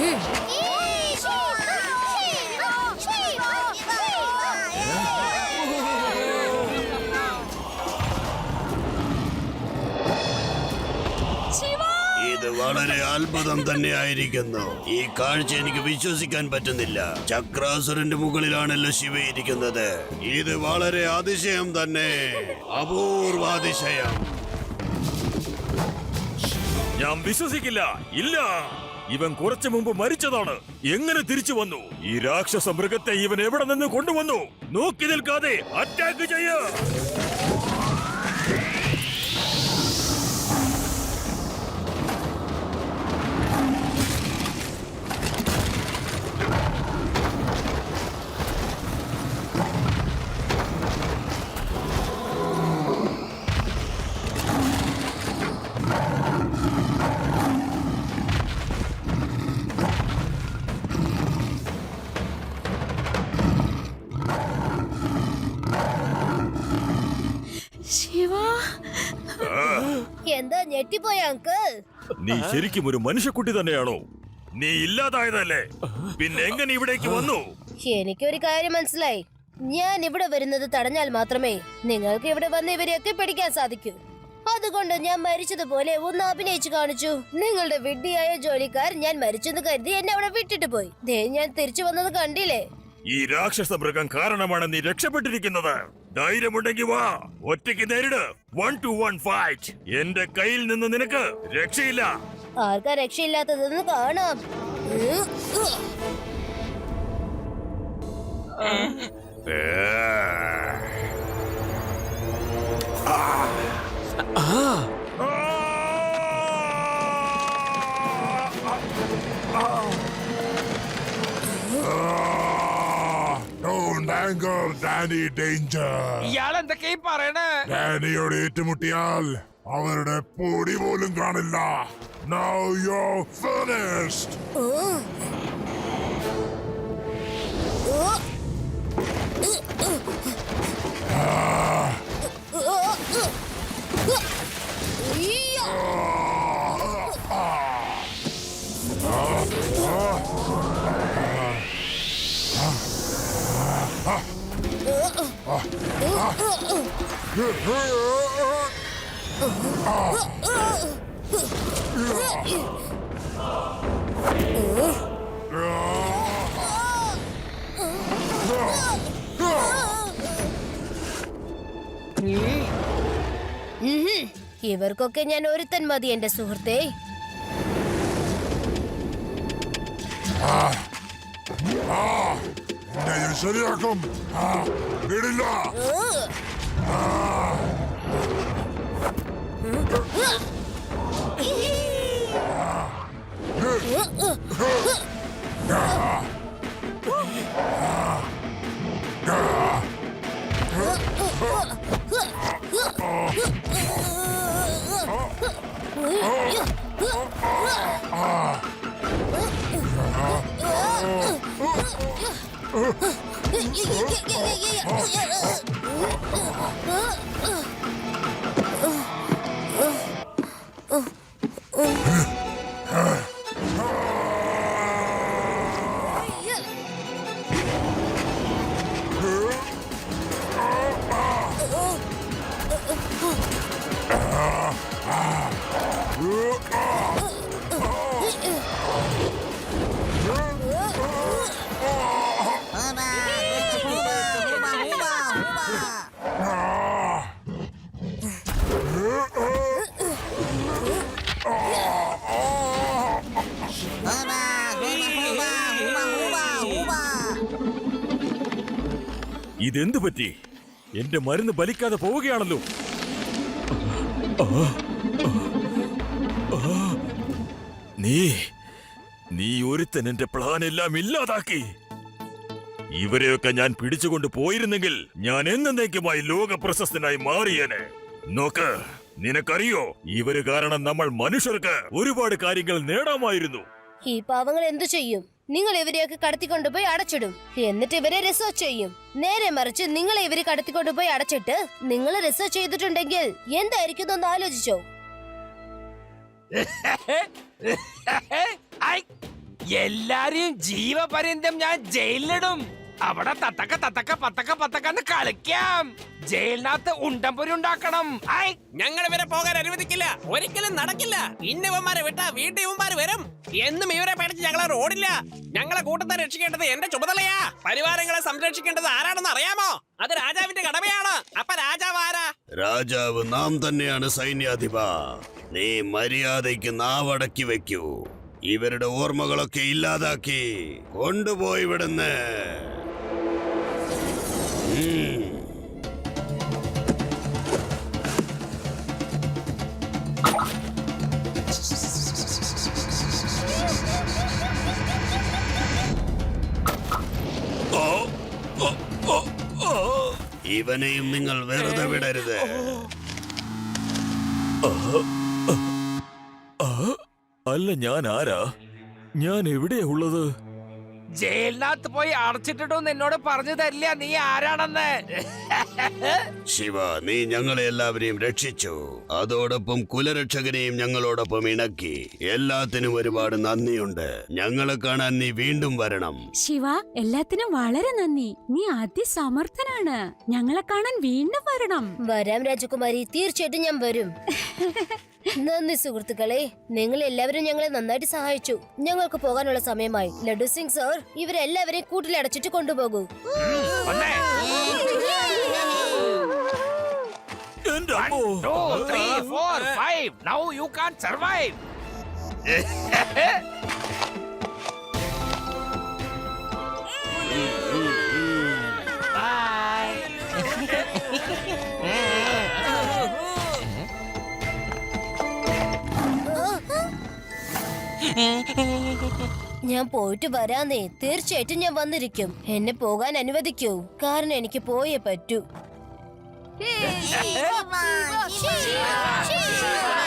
വളരെ അത്ഭുതം തന്നെയായിരിക്കുന്നു. ഈ കാഴ്ച എനിക്ക് വിശ്വസിക്കാൻ പറ്റുന്നില്ല. ചക്രാസുരന്റെ മുകളിലാണല്ലോ ശിവ ഇരിക്കുന്നത്. ഇത് വളരെ അതിശയം തന്നെ, അപൂർവാതിശയം. ഞാൻ വിശ്വസിക്കില്ല. ഇല്ല, ഇവൻ കുറച്ചു മുമ്പ് മരിച്ചതാണ്. എങ്ങനെ തിരിച്ചു വന്നു? ഈ രാക്ഷസ മൃഗത്തെ ഇവൻ എവിടെ നിന്ന് കൊണ്ടുവന്നു? നോക്കി നിൽക്കാതെ അറ്റാക്ക് ചെയ്യ. ശിവ, എന്താ ഞെട്ടിപ്പോയ അങ്കിൾ? നീ ശരിക്കും ഒരു മനുഷ്യക്കുട്ടി തന്നെയാണോ? നീ ഇല്ലാതായതല്ലേ? പിന്നെ എങ്ങനെ ഇവിടേക്ക് വന്നു? എനിക്കൊരു കാര്യം മനസ്സിലായി. ഞാൻ ഇവിടെ വരുന്നത് തടഞ്ഞാൽ മാത്രമേ നിങ്ങൾക്ക് ഇവിടെ വന്ന് ഇവരെയൊക്കെ പിടിക്കാൻ സാധിക്കൂ. അതുകൊണ്ട് ഞാൻ മരിച്ചതുപോലെ ഒന്ന് അഭിനയിച്ചു കാണിച്ചു. നിങ്ങളുടെ വിഡ്ഢിയായ ജോലിക്കാർ ഞാൻ മരിച്ചെന്ന് കരുതി എന്നെ അവിടെ വിട്ടിട്ട് പോയി. ദേ ഞാൻ തിരിച്ചു വന്നത് കണ്ടില്ലേ? ഈ രാക്ഷസ മൃഗം കാരണമാണ് നീ രക്ഷപ്പെട്ടിരിക്കുന്നത്. ധൈര്യമുണ്ടെങ്കിൽ വാ, ഒറ്റയ്ക്ക് നേരിട്. 1 to 1 ഫൈറ്റ്. എന്റെ കയ്യിൽ നിന്ന് നിനക്ക് രക്ഷയില്ല. ആർക്കാ രക്ഷയില്ലാത്തതെന്ന് കാണാം. Don't anger Danny Danger. ഇയാൾ എന്തൊക്കെയാ പറയണേ? ഡാനിയോട് ഏറ്റുമുട്ടിയാൽ അവരുടെ പൊടി പോലും കാണില്ല. Now you're finished. ഇവർക്കൊക്കെ ഞാൻ ഒരുത്തൻ മതി എന്റെ സുഹൃത്തെ. ഞാൻ ശരിയാക്കും. വിടില്ല. ഇതെന്തു പറ്റി? എന്റെ മരുന്ന് ബലിക്കാതെ പോവുകയാണല്ലോ. നീ ഒരുത്തൻ എന്റെ പ്ലാൻ എല്ലാം ഇല്ലാതാക്കി. ഇവരെയൊക്കെ ഞാൻ പിടിച്ചുകൊണ്ട് പോയിരുന്നെങ്കിൽ ഞാൻ എന്നേക്കുമായി ലോക പ്രശസ്തനായി മാറിയേനെ. നോക്ക്, നിനക്കറിയോ, ഇവര് കാരണം നമ്മൾ മനുഷ്യർക്ക് ഒരുപാട് കാര്യങ്ങൾ നേടാമായിരുന്നു. ഈ പാവങ്ങൾ എന്തു ചെയ്യും? നിങ്ങൾ ഇവരെയൊക്കെ കടത്തിക്കൊണ്ടുപോയി അടച്ചിടും, എന്നിട്ട് ഇവരെ റിസർച്ച് ചെയ്യും. നേരെ മറിച്ച് നിങ്ങളെ ഇവര് കടത്തിക്കൊണ്ടുപോയി അടച്ചിട്ട് നിങ്ങൾ റിസർച്ച് ചെയ്തിട്ടുണ്ടെങ്കിൽ എന്തായിരിക്കും ഒന്ന് ആലോചിച്ചോ? എല്ലാരെയും ജീവപര്യന്തം ഞാൻ ജയിലിലിടും. അവിടെ തത്തക്ക തത്തക്ക പത്തക്ക പത്തക്കന്ന് കളിക്കാം. ജയിലിനകത്ത് ഉണ്ടംപൊരി ഉണ്ടാക്കണം. ഞങ്ങൾ ഇവരെ പോകാൻ അനുവദിക്കില്ല. ഒരിക്കലും നടക്കില്ല. ഇന്നവന്മാരെ വിട്ടാ വീട്ടിൽ ഇവന്മാര് വരും. എന്നും ഇവരെ പേടിച്ച് ഞങ്ങളെ റോഡില്ല. ഞങ്ങളെ കൂട്ടത്തെ രക്ഷിക്കേണ്ടത് എന്റെ ചുമതലയാ. പരിവാരങ്ങളെ സംരക്ഷിക്കേണ്ടത് ആരാണെന്ന് അറിയാമോ? അത് രാജാവിന്റെ കടമയാണ്. അപ്പൊ രാജാവ് ആരാ? രാജാവ് നാം തന്നെയാണ് സൈന്യാധിപ. നീ മര്യാദയ്ക്ക് നാവടക്കി വെക്കൂ. ഇവരുടെ ഓർമ്മകളൊക്കെ ഇല്ലാതാക്കി കൊണ്ടുപോയി വിടുന്ന്. ഇവനെയും നിങ്ങൾ വെറുതെ വിടരുത്. അല്ല, ഞാൻ ആരാ? ഞാൻ എവിടെയാ ഉള്ളത്? ജയിലിനകത്ത് പോയി അടച്ചിട്ടിട്ടൊന്നും എന്നോട് പറഞ്ഞു തരില്ല നീ ആരാണെന്ന്. ശിവ, നീ ഞങ്ങളെ എല്ലാവരെയും രക്ഷിച്ചു. അതോടൊപ്പം കുലരക്ഷകനെയും ഞങ്ങളോടൊപ്പം ഇണക്കി. എല്ലാത്തിനും ഒരുപാട് നന്ദിയുണ്ട്. ഞങ്ങളെ കാണാൻ നീ വീണ്ടും വരണം. ശിവ, എല്ലാത്തിനും വളരെ നന്ദി. നീ അതിസമർത്ഥനാണ്. ഞങ്ങളെ കാണാൻ വീണ്ടും വരണം. വരാം രാജകുമാരി, തീർച്ചയായിട്ടും ഞാൻ വരും. നന്ദി സുഹൃത്തുക്കളെ, നിങ്ങൾ എല്ലാവരും ഞങ്ങളെ നന്നായിട്ട് സഹായിച്ചു. ഞങ്ങൾക്ക് പോകാനുള്ള സമയമായി. ലഡു സിംഗ് സർ, ഇവരെല്ലാവരെയും കൂട്ടിലടച്ചിട്ട് കൊണ്ടുപോകൂ. Now you can't survive. ഞാൻ പോയിട്ട് വരാന്നേ. തീർച്ചയായിട്ടും ഞാൻ വന്നിരിക്കും. എന്നെ പോകാൻ അനുവദിക്കൂ, കാരണം എനിക്ക് പോയേ പറ്റൂ. ശിവ, ശിവ, ശിവ.